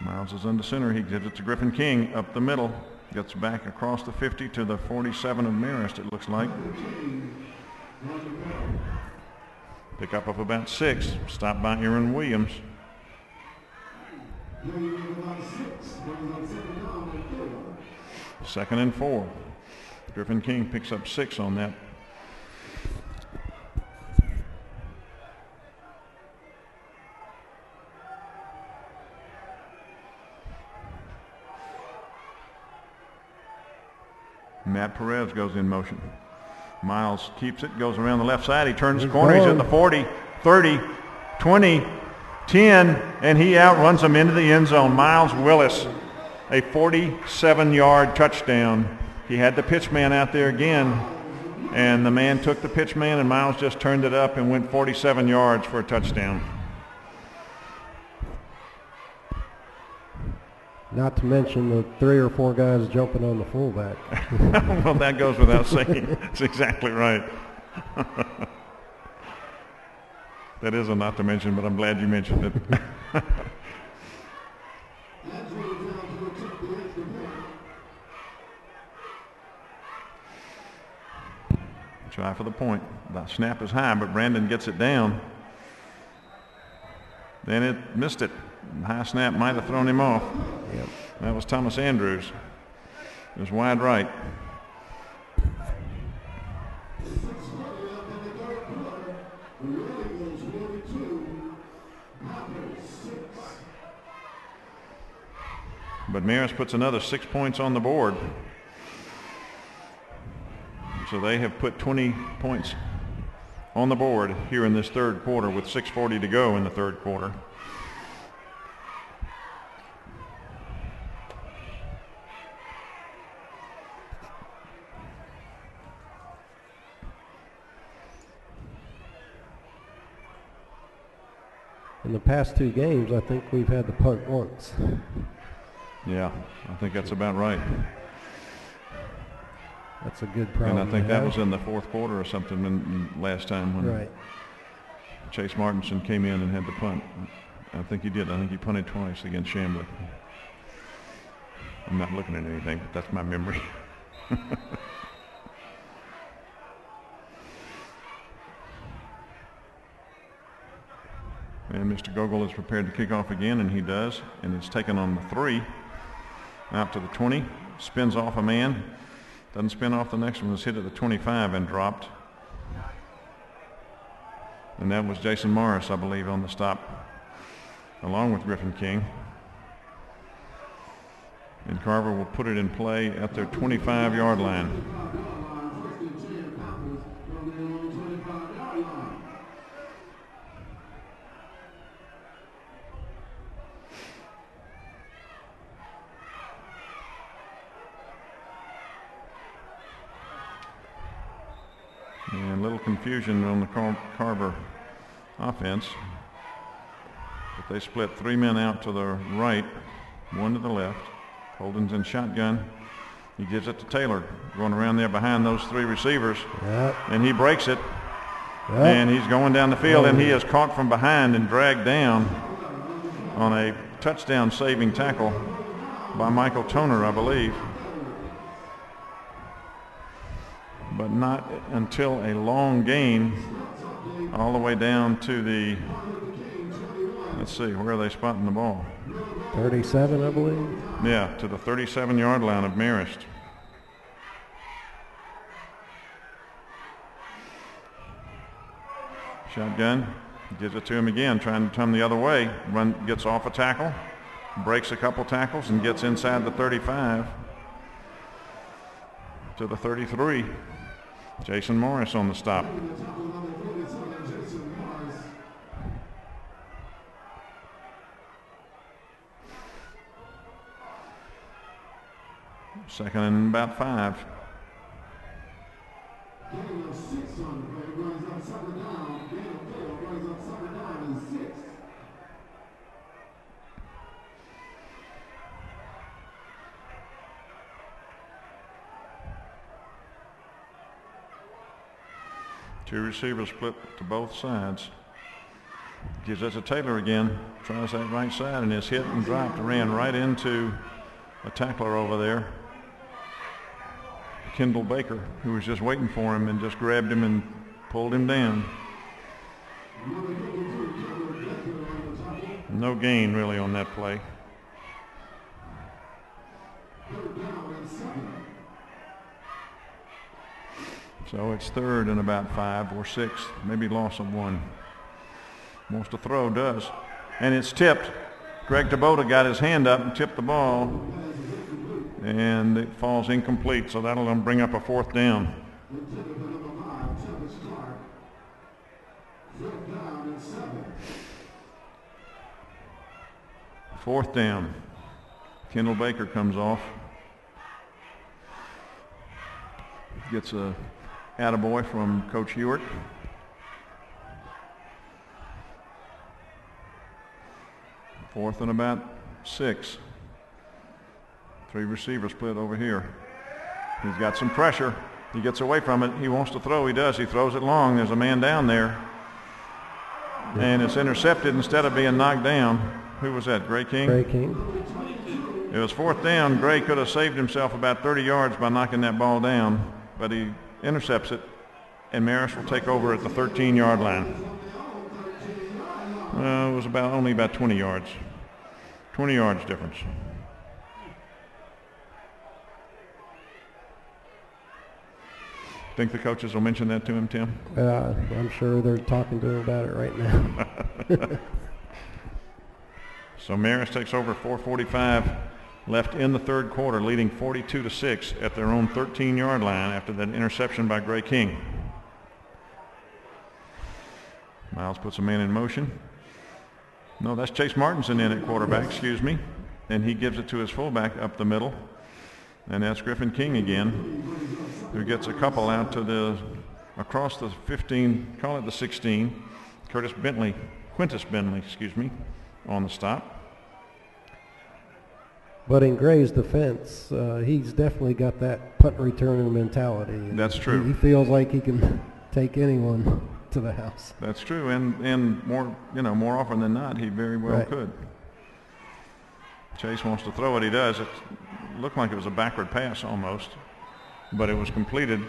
Miles is under center. He gives it to Griffin King up the middle. Gets back across the 50 to the 47 of Marist, it looks like. Pickup of about 6. Stopped by Aaron Williams. Second and 4. Griffin King picks up 6 on that. Matt Perez goes in motion. Miles keeps it, goes around the left side. He turns the corner. He's at the 40, 30, 20, 10, and he outruns them into the end zone. Miles Willis, a 47-yard touchdown. He had the pitch man out there again, and the man took the pitch man, and Miles just turned it up and went 47 yards for a touchdown. Not to mention the 3 or 4 guys jumping on the fullback. Well, that goes without saying. That's exactly right. That is a not to mention, but I'm glad you mentioned it. Try for the point. The snap is high, but Brandon gets it down. Then it missed it. The high snap might have thrown him off. Yep. That was Thomas Andrews. It was wide right. But Marist puts another 6 points on the board. So they have put 20 points on the board here in this third quarter with 6:40 to go in the third quarter. In the past 2 games, I think we've had the punt once. Yeah, I think that's about right. That's a good problem. And I think that was in the fourth quarter or something last time when Chase Martinson came in and had the punt. I think he did. I think he punted twice against Chambly. I'm not looking at anything, but that's my memory. And Mr. Gogol is prepared to kick off again, and he does. And it's taken on the 3, out to the 20, spins off a man. Doesn't spin off the next one, was hit at the 25 and dropped. And that was Jason Morris, I believe, on the stop, along with Griffin King. And Carver will put it in play at their 25-yard line. And a little confusion on the Carver offense. But they split 3 men out to the right, 1 to the left. Holden's in shotgun. He gives it to Taylor, going around there behind those 3 receivers. Yep. And he breaks it. Yep. And he's going down the field, and he is caught from behind and dragged down on a touchdown-saving tackle by Michael Toner, I believe. But not until a long gain all the way down to the, let's see, where are they spotting the ball? 37, I believe. Yeah, to the 37-yard line of Marist. Shotgun, gives it to him again, trying to come the other way. Gets off a tackle, breaks a couple tackles, and gets inside the 35 to the 33. Jason Morris on the stop. Second and about 5. Two receivers split to both sides. Gives it to Taylor again. Tries that right side and is hit and dropped. Ran right into a tackler over there, Kendall Baker, who was just waiting for him and just grabbed him and pulled him down. No gain really on that play. So it's third and about 5 or 6, maybe loss of 1. Wants to throw, does. And it's tipped. Greg Tabota got his hand up and tipped the ball. And it falls incomplete, so that'll bring up a 4th down. 4th down. Kendall Baker comes off. Gets a attaboy from Coach Hewitt. Fourth and about 6. 3 receivers split over here. He's got some pressure. He gets away from it. He wants to throw. He does. He throws it long. There's a man down there. And it's intercepted instead of being knocked down. Who was that? Gray King? Gray King. It was 4th down. Gray could have saved himself about 30 yards by knocking that ball down, but he intercepts it, and Marist will take over at the 13-yard line. It was only about 20 yards. 20 yards difference. Think the coaches will mention that to him, Tim? I'm sure they're talking to him about it right now. So Marist takes over, 4:45 left in the 3rd quarter, leading 42-6 at their own 13-yard line after that interception by Gray King. Miles puts a man in motion. No, that's Chase Martinson in at quarterback, excuse me. And he gives it to his fullback up the middle. And that's Griffin King again, who gets a couple out to across the 15, call it the 16. Quintus Bentley, on the stop. But in Gray's defense, he's definitely got that punt returner mentality. That's true. He feels like he can take anyone to the house. That's true, and more often than not, he very well could. Chase wants to throw it. He does. It looked like it was a backward pass almost, but it was completed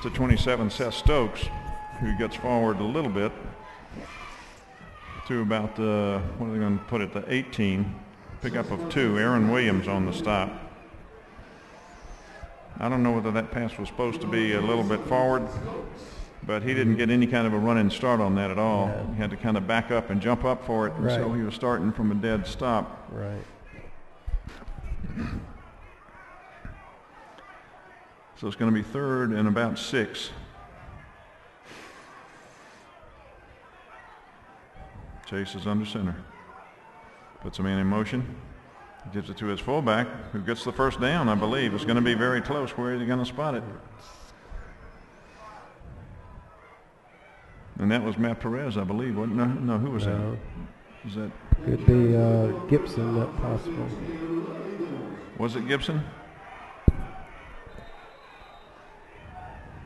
to 27 Seth Stokes, who gets forward a little bit to about the, what are they going to put it, the 18. Pickup of 2. Aaron Williams on the stop. I don't know whether that pass was supposed to be a little bit forward, but he didn't get any kind of a running start on that at all. Yeah. He had to kind of back up and jump up for it, and so he was starting from a dead stop. Right. So it's going to be 3rd and about 6. Chase is under center. Puts a man in motion. Gives it to his fullback, who gets the 1st down, I believe. It's going to be very close. Where are they going to spot it? And that was Matt Perez, I believe. No, who was that? Was that? Could be Gibson, not possible. Was it Gibson?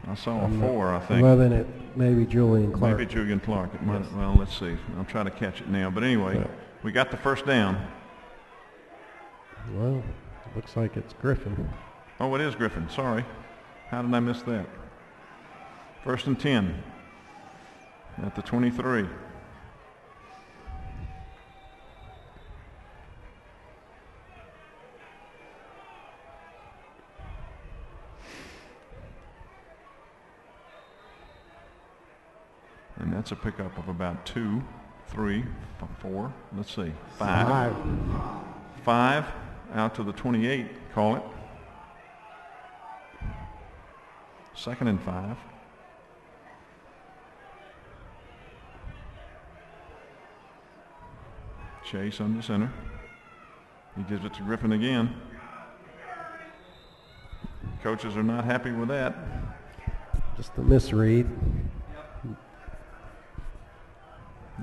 I saw a 4, I think. Well, then it may be Julian Clark. Maybe Julian Clark. It might, well, let's see. I'll try to catch it now. But anyway, we got the 1st down. Well, it looks like it's Griffin. Oh, it is Griffin. Sorry. How did I miss that? 1st and 10 at the 23. And that's a pickup of about 2, 3, 4, let's see, 5. 5 out to the 28, call it. 2nd and 5. Chase under center. He gives it to Griffin again. Coaches are not happy with that. Just a misread.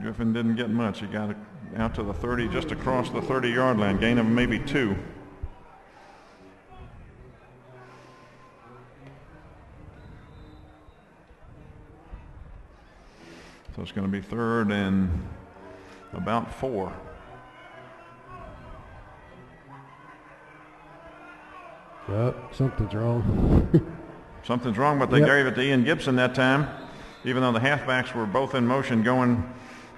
Griffin didn't get much. He got it out to the 30, just across the 30-yard line, gain of maybe 2. So it's going to be 3rd and about 4. Yep, something's wrong. Something's wrong, but they gave it to Ian Gibson that time. Even though the halfbacks were both in motion going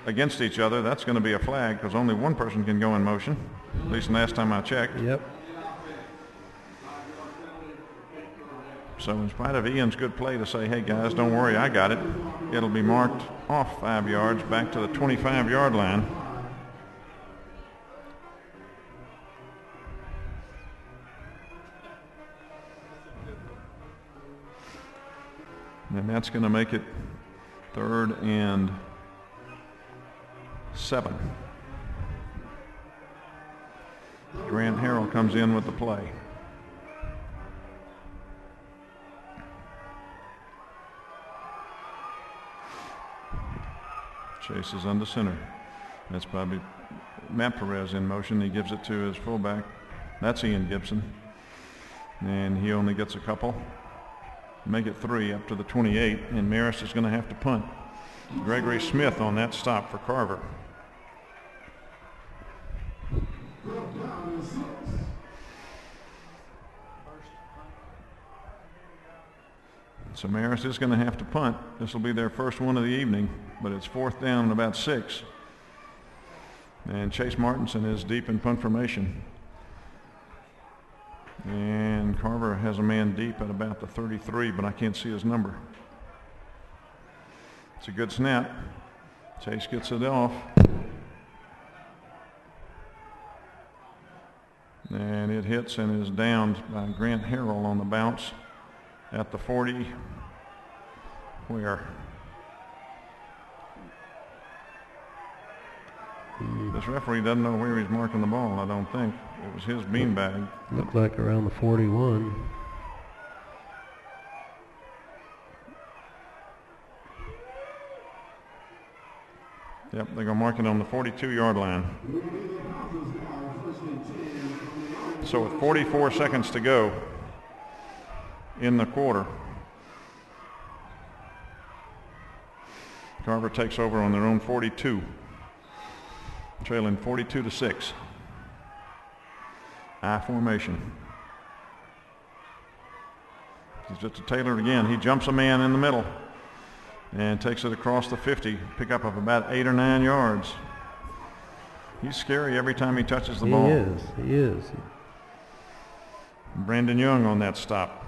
against each other, that's going to be a flag because only one person can go in motion, at least last time I checked. Yep. So in spite of Ian's good play to say, hey guys, don't worry, I got it, it'll be marked off 5 yards back to the 25-yard line. And that's going to make it 3rd and 7. Grant Harrell comes in with the play. Chase is under center. That's probably Matt Perez in motion. He gives it to his fullback. That's Ian Gibson. And he only gets a couple. Make it 3 up to the 28, and Marist is going to have to punt. Gregory Smith on that stop for Carver. So Marist is going to have to punt. This will be their first one of the evening, but it's 4th down and about 6. And Chase Martinson is deep in punt formation. And Carver has a man deep at about the 33, but I can't see his number. It's a good snap. Chase gets it off. And it hits and is downed by Grant Harrell on the bounce at the 40. Where? This referee doesn't know where he's marking the ball, I don't think. It was his beanbag. Looked like around the 41. Yep, they're going to mark it on the 42-yard line. So with 44 seconds to go in the quarter, Carver takes over on their own 42, trailing 42-6. I formation. It's just a Taylor again. He jumps a man in the middle and takes it across the 50, pickup of about 8 or 9 yards. He's scary every time he touches the ball. He is. Brandon Young on that stop.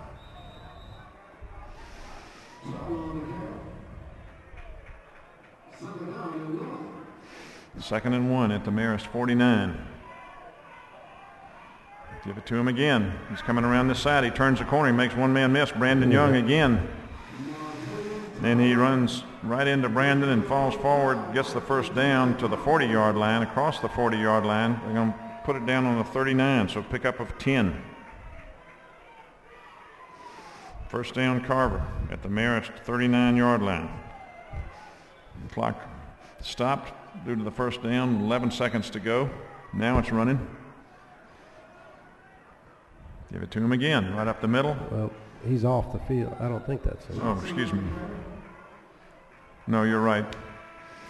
Second and 1 at the Marist 49. Give it to him again. He's coming around this side. He turns the corner. He makes one man miss. Brandon Young again. And he runs right into Brandon and falls forward, gets the first down to the 40-yard line, across the 40-yard line. They're going to put it down on the 39, so pickup of 10. First down Carver at the Marist 39-yard line. Clock stopped due to the first down, 11 seconds to go. Now it's running. Give it to him again, right up the middle. Well, he's off the field. I don't think that's him. Oh, excuse me. No, you're right.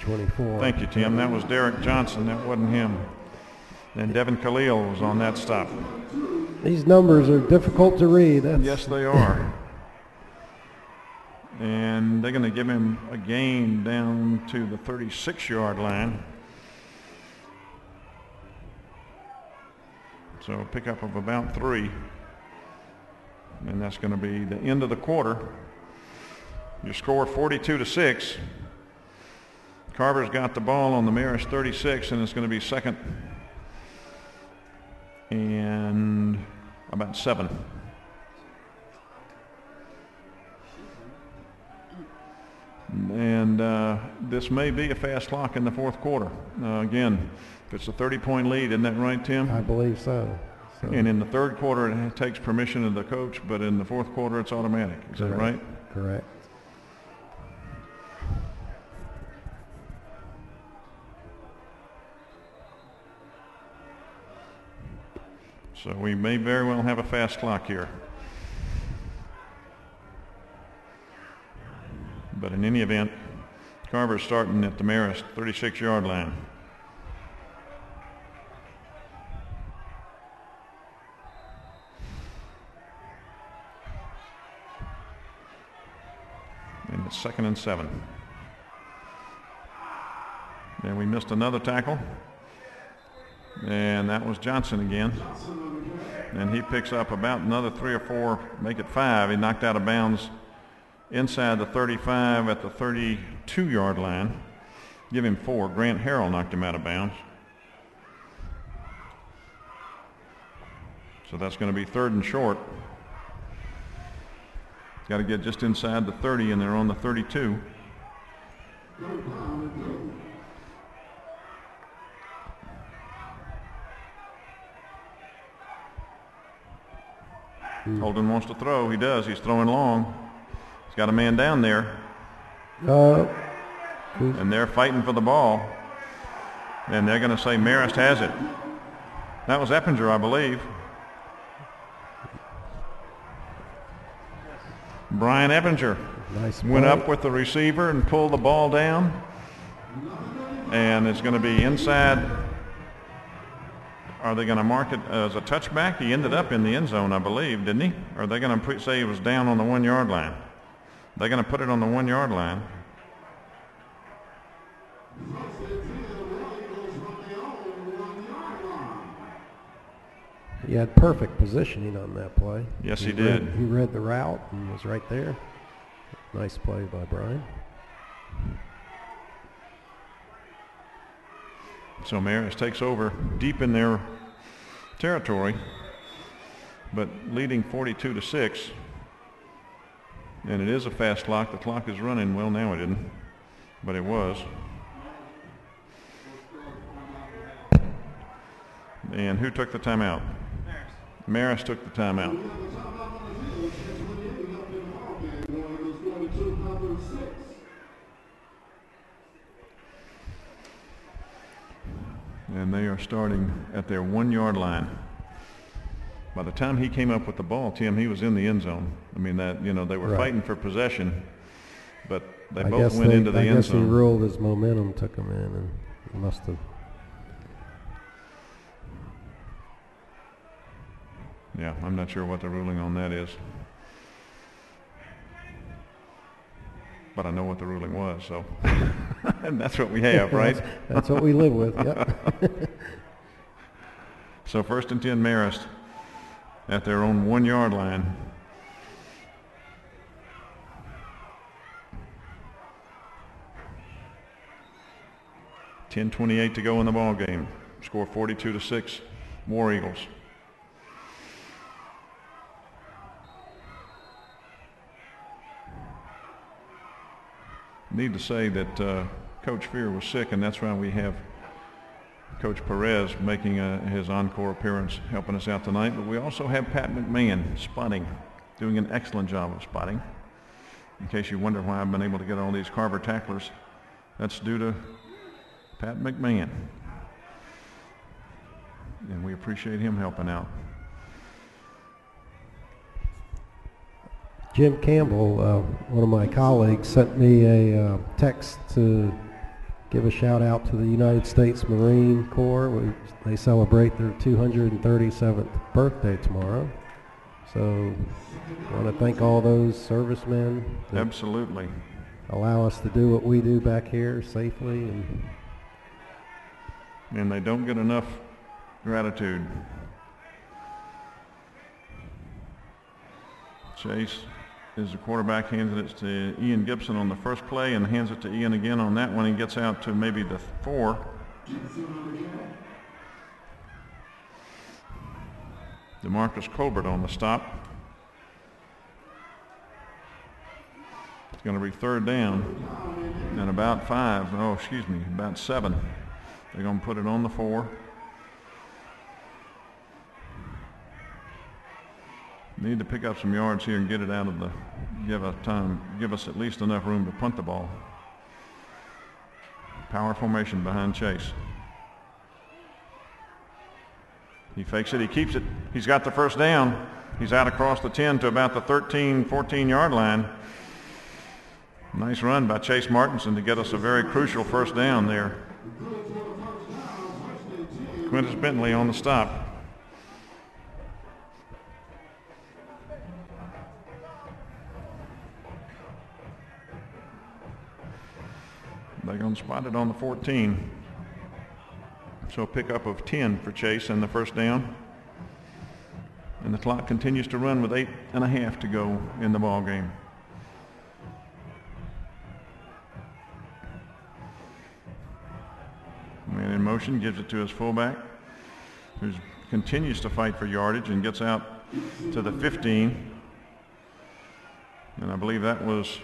24. Thank you, Tim. That was Derek Johnson. That wasn't him. And Devin Khalil was on that stop. These numbers are difficult to read. Yes, they are. And they're going to give him a gain down to the 36-yard line. So a pickup of about 3. And that's going to be the end of the quarter. Your score 42-6. Carver's got the ball on the Marist 36, and it's going to be second and about 7. And this may be a fast clock in the fourth quarter. Again, if it's a 30-point lead, isn't that right, Tim? I believe so. And in the third quarter, it takes permission of the coach, but in the fourth quarter, it's automatic. Is that right? Correct. So we may very well have a fast clock here. But in any event, Carver's starting at the Marist 36-yard line. And it's 2nd and 7. And we missed another tackle. And that was Johnson again. And he picks up about another 3 or 4, make it 5. He knocked out of bounds inside the 35 at the 32-yard line. Give him 4. Grant Harrell knocked him out of bounds. So that's going to be 3rd and short. Got to get just inside the 30, and they're on the 32. Holden wants to throw. He does. He's throwing long. He's got a man down there. And they're fighting for the ball. And they're going to say Marist has it. That was Eppinger, I believe. Brian Eppinger went up with the receiver and pulled the ball down. And it's going to be inside. Are they going to mark it as a touchback? He ended up in the end zone, I believe, didn't he? Or are they going to say he was down on the 1 yard line? They're going to put it on the 1 yard line. He had perfect positioning on that play. Yes, he did. He read the route and was right there. Nice play by Brian. So Marist takes over deep in their territory, but leading 42-6. And it is a fast clock. The clock is running. Well, now it didn't, but it was. And who took the timeout? Marist took the timeout. And they are starting at their 1 yard line. By the time he came up with the ball, Tim, he was in the end zone. I mean, that, you know, they were fighting for possession, but they both went into the end zone. I guess he rolled his momentum, took him in, and he must have. Yeah, I'm not sure what the ruling on that is. But I know what the ruling was, so and that's what we have, right? That's what we live with, yep. So 1st and 10 Marist at their own 1 yard line. .10:28 to go in the ball game. Score 42-6, War Eagles. Need to say that Coach Fear was sick, and that's why we have Coach Perez making his encore appearance, helping us out tonight. But we also have Pat McMahon spotting, doing an excellent job of spotting. In case you wonder why I've been able to get all these Carver tacklers, that's due to Pat McMahon. And we appreciate him helping out. Jim Campbell, one of my colleagues, sent me a text to give a shout out to the United States Marine Corps. They celebrate their 237th birthday tomorrow. So I want to thank all those servicemen that absolutely allow us to do what we do back here safely. And they don't get enough gratitude. Chase is the quarterback, hands it to Ian Gibson on the first play and hands it to Ian again on that one. He gets out to maybe the 4. DeMarcus Colbert on the stop. It's going to be 3rd down and about 5. Oh, excuse me, about 7. They're going to put it on the 4. Need to pick up some yards here and get it out of the, give us at least enough room to punt the ball. Power formation behind Chase. He fakes it, he keeps it, he's got the first down. He's out across the 10 to about the 13, 14 yard line. Nice run by Chase Martinson to get us a very crucial first down there. Quintus Bentley on the stop. They're going to spot it on the 14. So a pickup of 10 for Chase and the first down. And the clock continues to run with 8.5 to go in the ball game. Man in motion, gives it to his fullback, who continues to fight for yardage and gets out to the 15. And I believe that was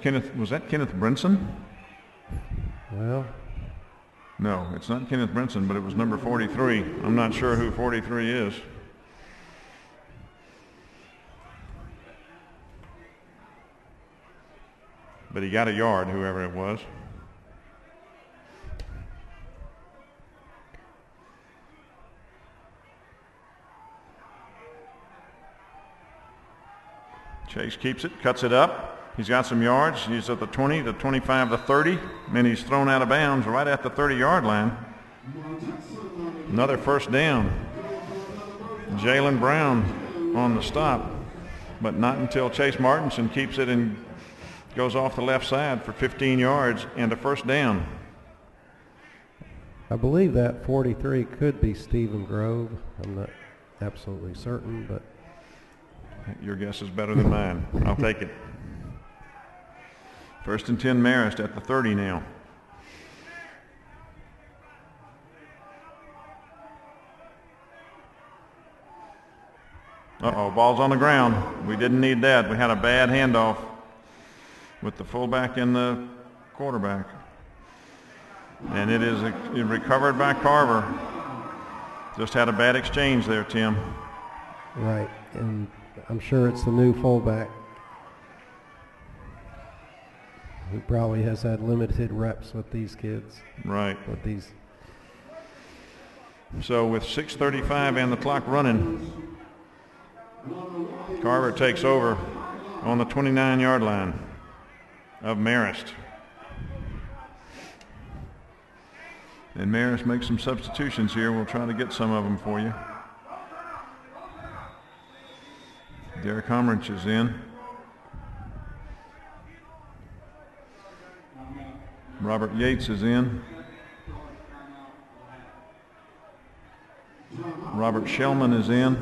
Kenneth. Was that Kenneth Brinson? Well, no, it's not Kenneth Brinson, but it was number 43. I'm not sure who 43 is. but he got a yard, whoever it was. Chase keeps it, cuts it up. He's got some yards. He's at the 20, the 25, the 30, and he's thrown out of bounds right at the 30-yard line. Another first down. Jalen Brown on the stop, but not until Chase Martinson keeps it and goes off the left side for 15 yards and a first down. I believe that 43 could be Stephen Grove. I'm not absolutely certain, but your guess is better than mine. I'll take it. First and 10 Marist at the 30 now. Uh-oh, ball's on the ground. We didn't need that. We had a bad handoff with the fullback and the quarterback. And it is recovered by Carver. Just had a bad exchange there, Tim. Right, and I'm sure it's the new fullback who probably has had limited reps with these kids. Right. With these. So with 6:35 and the clock running, Carver takes over on the 29-yard line of Marist. And Marist makes some substitutions here. We'll try to get some of them for you. Derek Humrich is in. Robert Yates is in. Robert Shellman is in.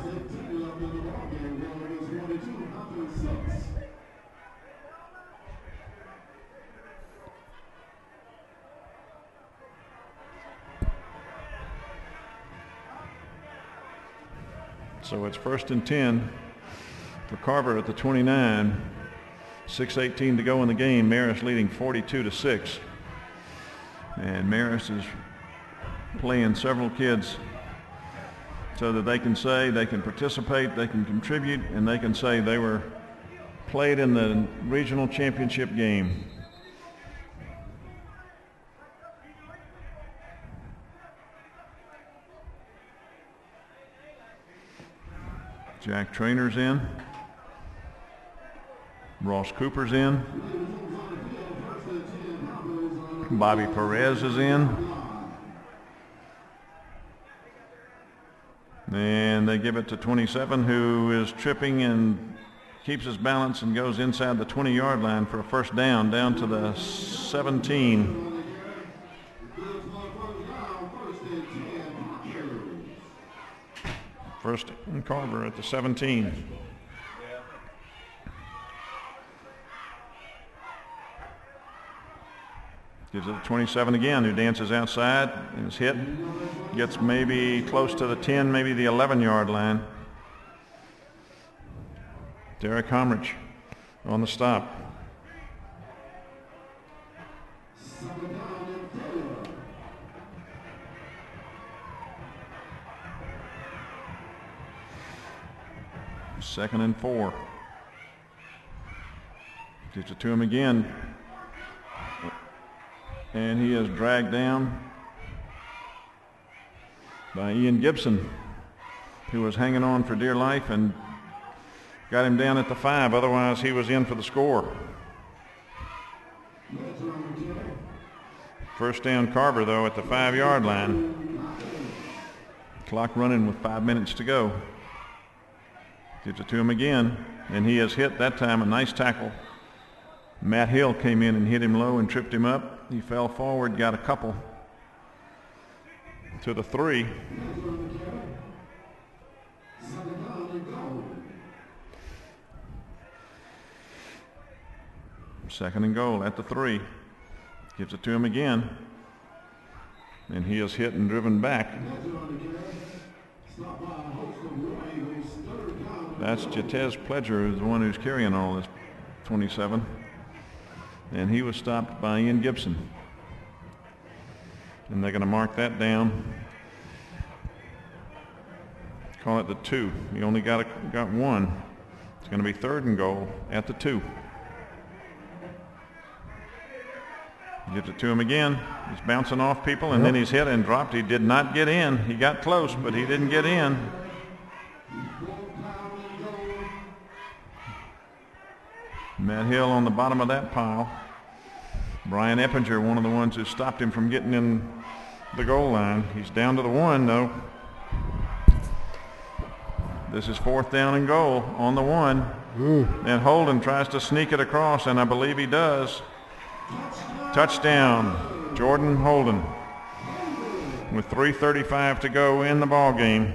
So it's first and 10 for Carver at the 29. 6:18 to go in the game. Marist leading 42-6. And Marist is playing several kids so that they can say they can participate, they can contribute, and they can say they were played in the regional championship game. Jack Trainor's in. Ross Cooper's in. Bobby Perez is in. And they give it to 27, who is tripping and keeps his balance and goes inside the 20-yard line for a first down to the 17. First and Carver at the 17. Gives it to 27 again, who dances outside and is hit. Gets maybe close to the 10, maybe the 11-yard line. Derek Humrich on the stop. Second and 4. Gives it to him again. And he is dragged down by Ian Gibson, who was hanging on for dear life and got him down at the 5. Otherwise, he was in for the score. First down Carver, though, at the 5-yard line. Clock running with 5 minutes to go. Gives it to him again, and he is hit that time. A nice tackle. Matt Hill came in and hit him low and tripped him up. He fell forward, got a couple to the 3. Second and goal at the 3. Gives it to him again. And he is hit and driven back. That's Jatez Pledger, who's the one who's carrying all this, 27. And he was stopped by Ian Gibson. And they're going to mark that down. Call it the 2. He only got 1. It's going to be third and goal at the 2. Gives it to him again. He's bouncing off people, and then he's hit and dropped. He did not get in. He got close, but he didn't get in. Matt Hill on the bottom of that pile. Brian Eppinger, one of the ones who stopped him from getting in the goal line. He's down to the 1, though. This is 4th down and goal on the 1. And Holden tries to sneak it across, and I believe he does. Touchdown, Jordan Holden, with 3:35 to go in the ball game.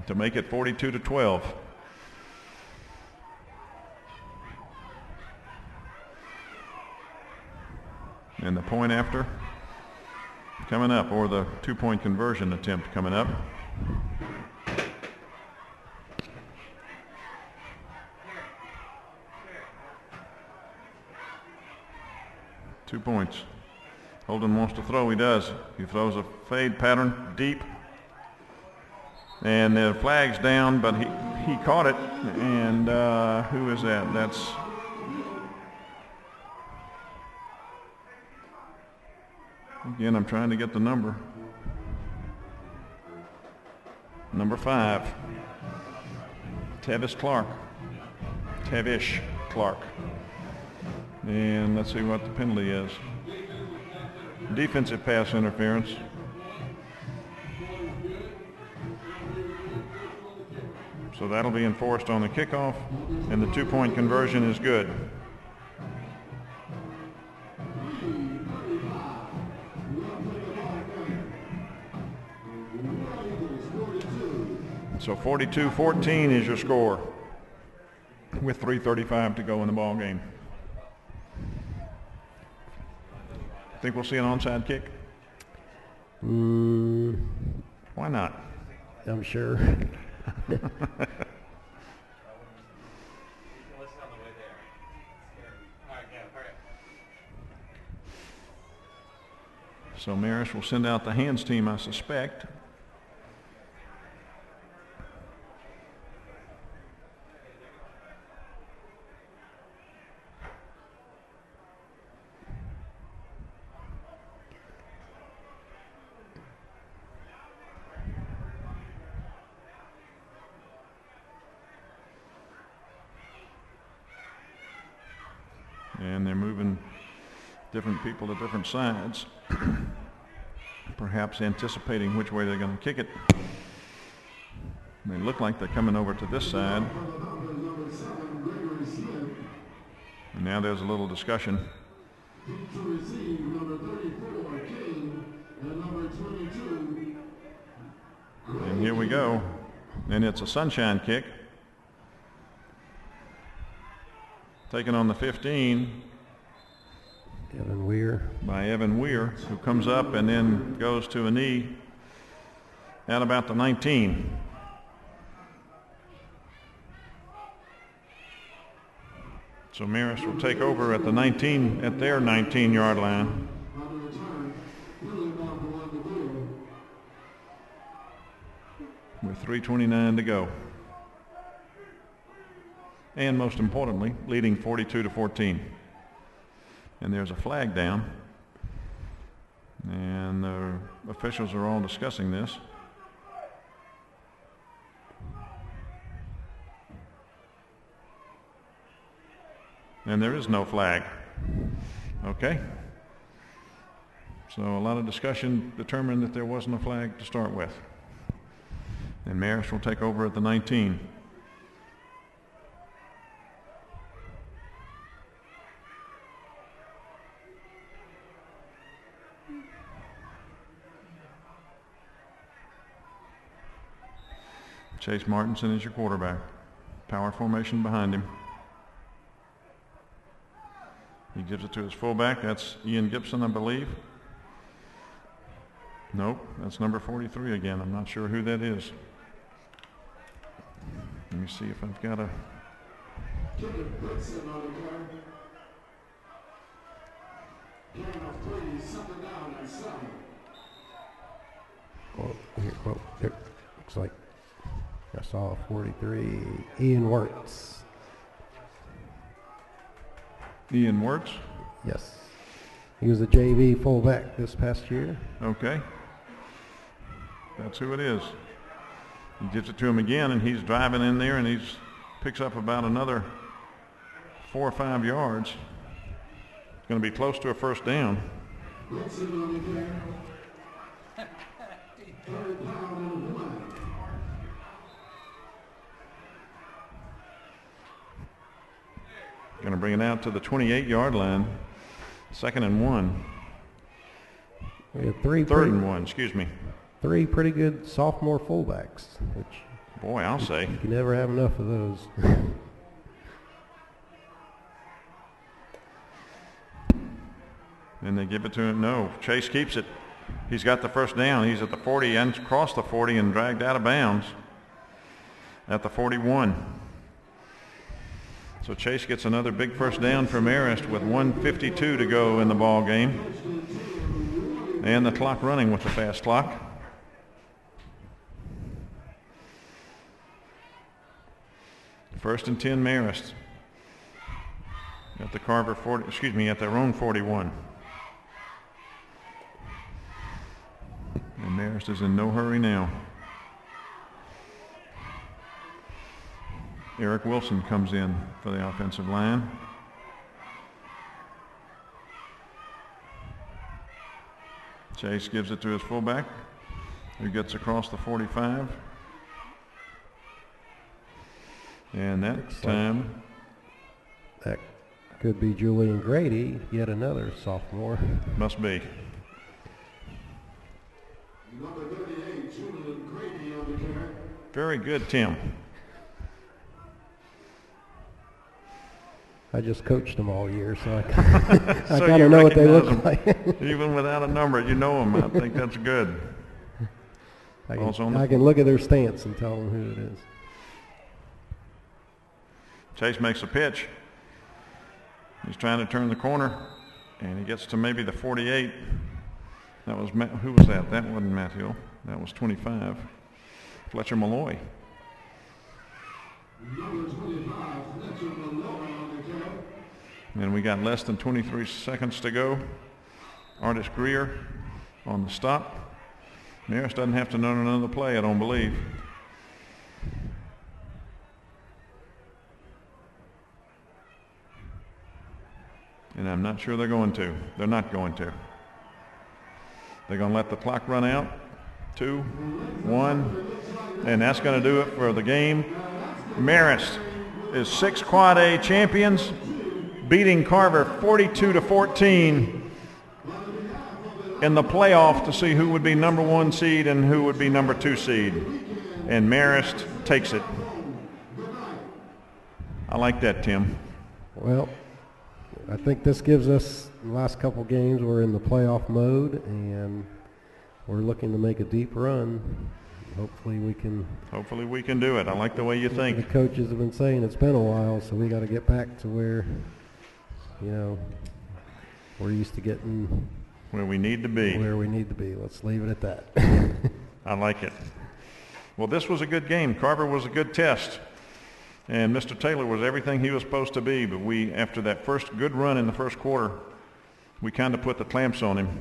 To make it 42-12. And the point after coming up, or the 2-point conversion attempt coming up. Two points. Holden wants to throw. He does. He throws a fade pattern deep. And the flag's down, but he caught it. And who is that? That's again, I'm trying to get the number. Number 5. Tavish Clark. And let's see what the penalty is. Defensive pass interference. So that'll be enforced on the kickoff, and the 2-point conversion is good. So 42-14 is your score with 3:35 to go in the ball game. Think we'll see an onside kick? Why not? I'm sure. So Marist will send out the hands team, I suspect. And they're moving different people to different sides, perhaps anticipating which way they're going to kick it. They look like they're coming over to this side. And now there's a little discussion. And here we go. And it's a sunshine kick. Taken on the 15. Evan Weir. By Evan Weir, who comes up and then goes to a knee at about the 19. So Marist will take over at the 19, at their 19-yard line. With 3:29 to go. And most importantly, leading 42-14. And there's a flag down. And the officials are all discussing this. And there is no flag. Okay. So a lot of discussion determined that there wasn't a flag to start with. And Marist will take over at the 19. Chase Martinson is your quarterback. Power formation behind him. He gives it to his fullback. That's Ian Gibson, I believe. Nope, that's number 43 again. I'm not sure who that is. Let me see if I've got a... There looks like I saw a 43. Ian Wirtz. Ian Wirtz? Yes. He was a JV fullback this past year. Okay. That's who it is. He gives it to him again, and he's driving in there, and he's picks up about another 4 or 5 yards. It's going to be close to a first down. Going to bring it out to the 28-yard line. 2nd and 1. We had Third and 1, excuse me. 3 pretty good sophomore fullbacks, which boy, I'll say. You can never have enough of those. And they give it to him. No, Chase keeps it. He's got the first down. He's at the 40 and crossed the 40 and dragged out of bounds at the 41. So Chase gets another big first down for Marist with 1:52 to go in the ball game. And the clock running with the fast clock. First and 10 Marist. At the Carver 40, excuse me, at their own 41. And Marist is in no hurry now. Eric Wilson comes in for the offensive line. Chase gives it to his fullback, who gets across the 45. And that time, that could be Julian Grady, yet another sophomore. Must be. Number 38, Julian Grady on the carry. Very good, Tim. I just coached them all year, so I So kind you of know what they look recognize like. Even without a number, you know them. I think that's good. I can look at their stance and tell them who it is. Chase makes a pitch. He's trying to turn the corner, and he gets to maybe the 48. That was who was that? That wasn't Matt Hill. That was 25. Fletcher Malloy. Number 25, Fletcher Malloy on the carry. And we got less than 23 seconds to go. Artis Greer on the stop. Marist doesn't have to run another play, I don't believe. And I'm not sure they're going to. They're not going to. They're going to let the clock run out. 2, 1, and that's going to do it for the game. Marist is 6 Quad A champions, beating Carver 42-14 in the playoff to see who would be number 1 seed and who would be number 2 seed. And Marist takes it. I like that, Tim. Well, I think this gives us the last couple games we're in the playoff mode, and we're looking to make a deep run. Hopefully we can do it. I like the way you think. The coaches have been saying it's been a while, so we got to get back to where, we're used to getting where we need to be. Let's leave it at that. I like it. Well, this was a good game. Carver was a good test. And Mr. Taylor was everything he was supposed to be, but after that first good run in the first quarter, we kind of put the clamps on him,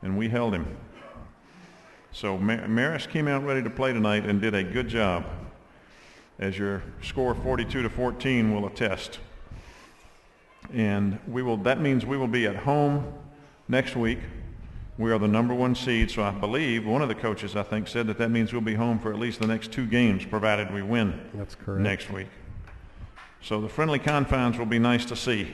and we held him. So Marist came out ready to play tonight and did a good job, as your score 42-14 will attest. And that means we will be at home next week. We are the number 1 seed, so I believe one of the coaches, I think, said that means we'll be home for at least the next 2 games, provided we win. That's correct. Next week. So the friendly confines will be nice to see.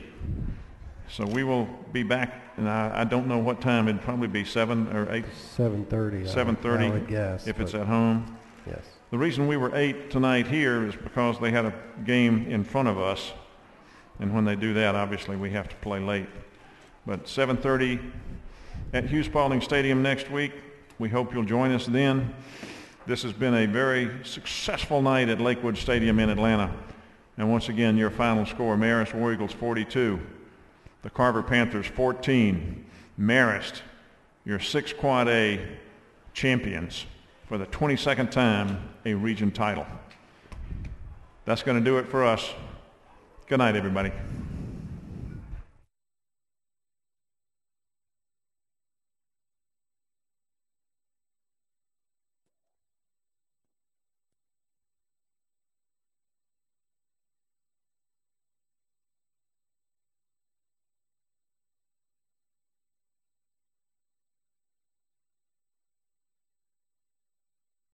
So we will be back, and I don't know what time. It'd probably be 7 or 8. 7:30. 7:30. I would guess. If it's at home. Yes. The reason we were 8 tonight here is because they had a game in front of us, and when they do that, obviously we have to play late. But 7:30 at Hughes Spalding Stadium next week. We hope you'll join us then. This has been a very successful night at Lakewood Stadium in Atlanta. And once again, your final score, Marist War Eagles 42, the Carver Panthers 14. Marist, your 6 Quad A champions for the 22nd time, a region title. That's going to do it for us. Good night, everybody.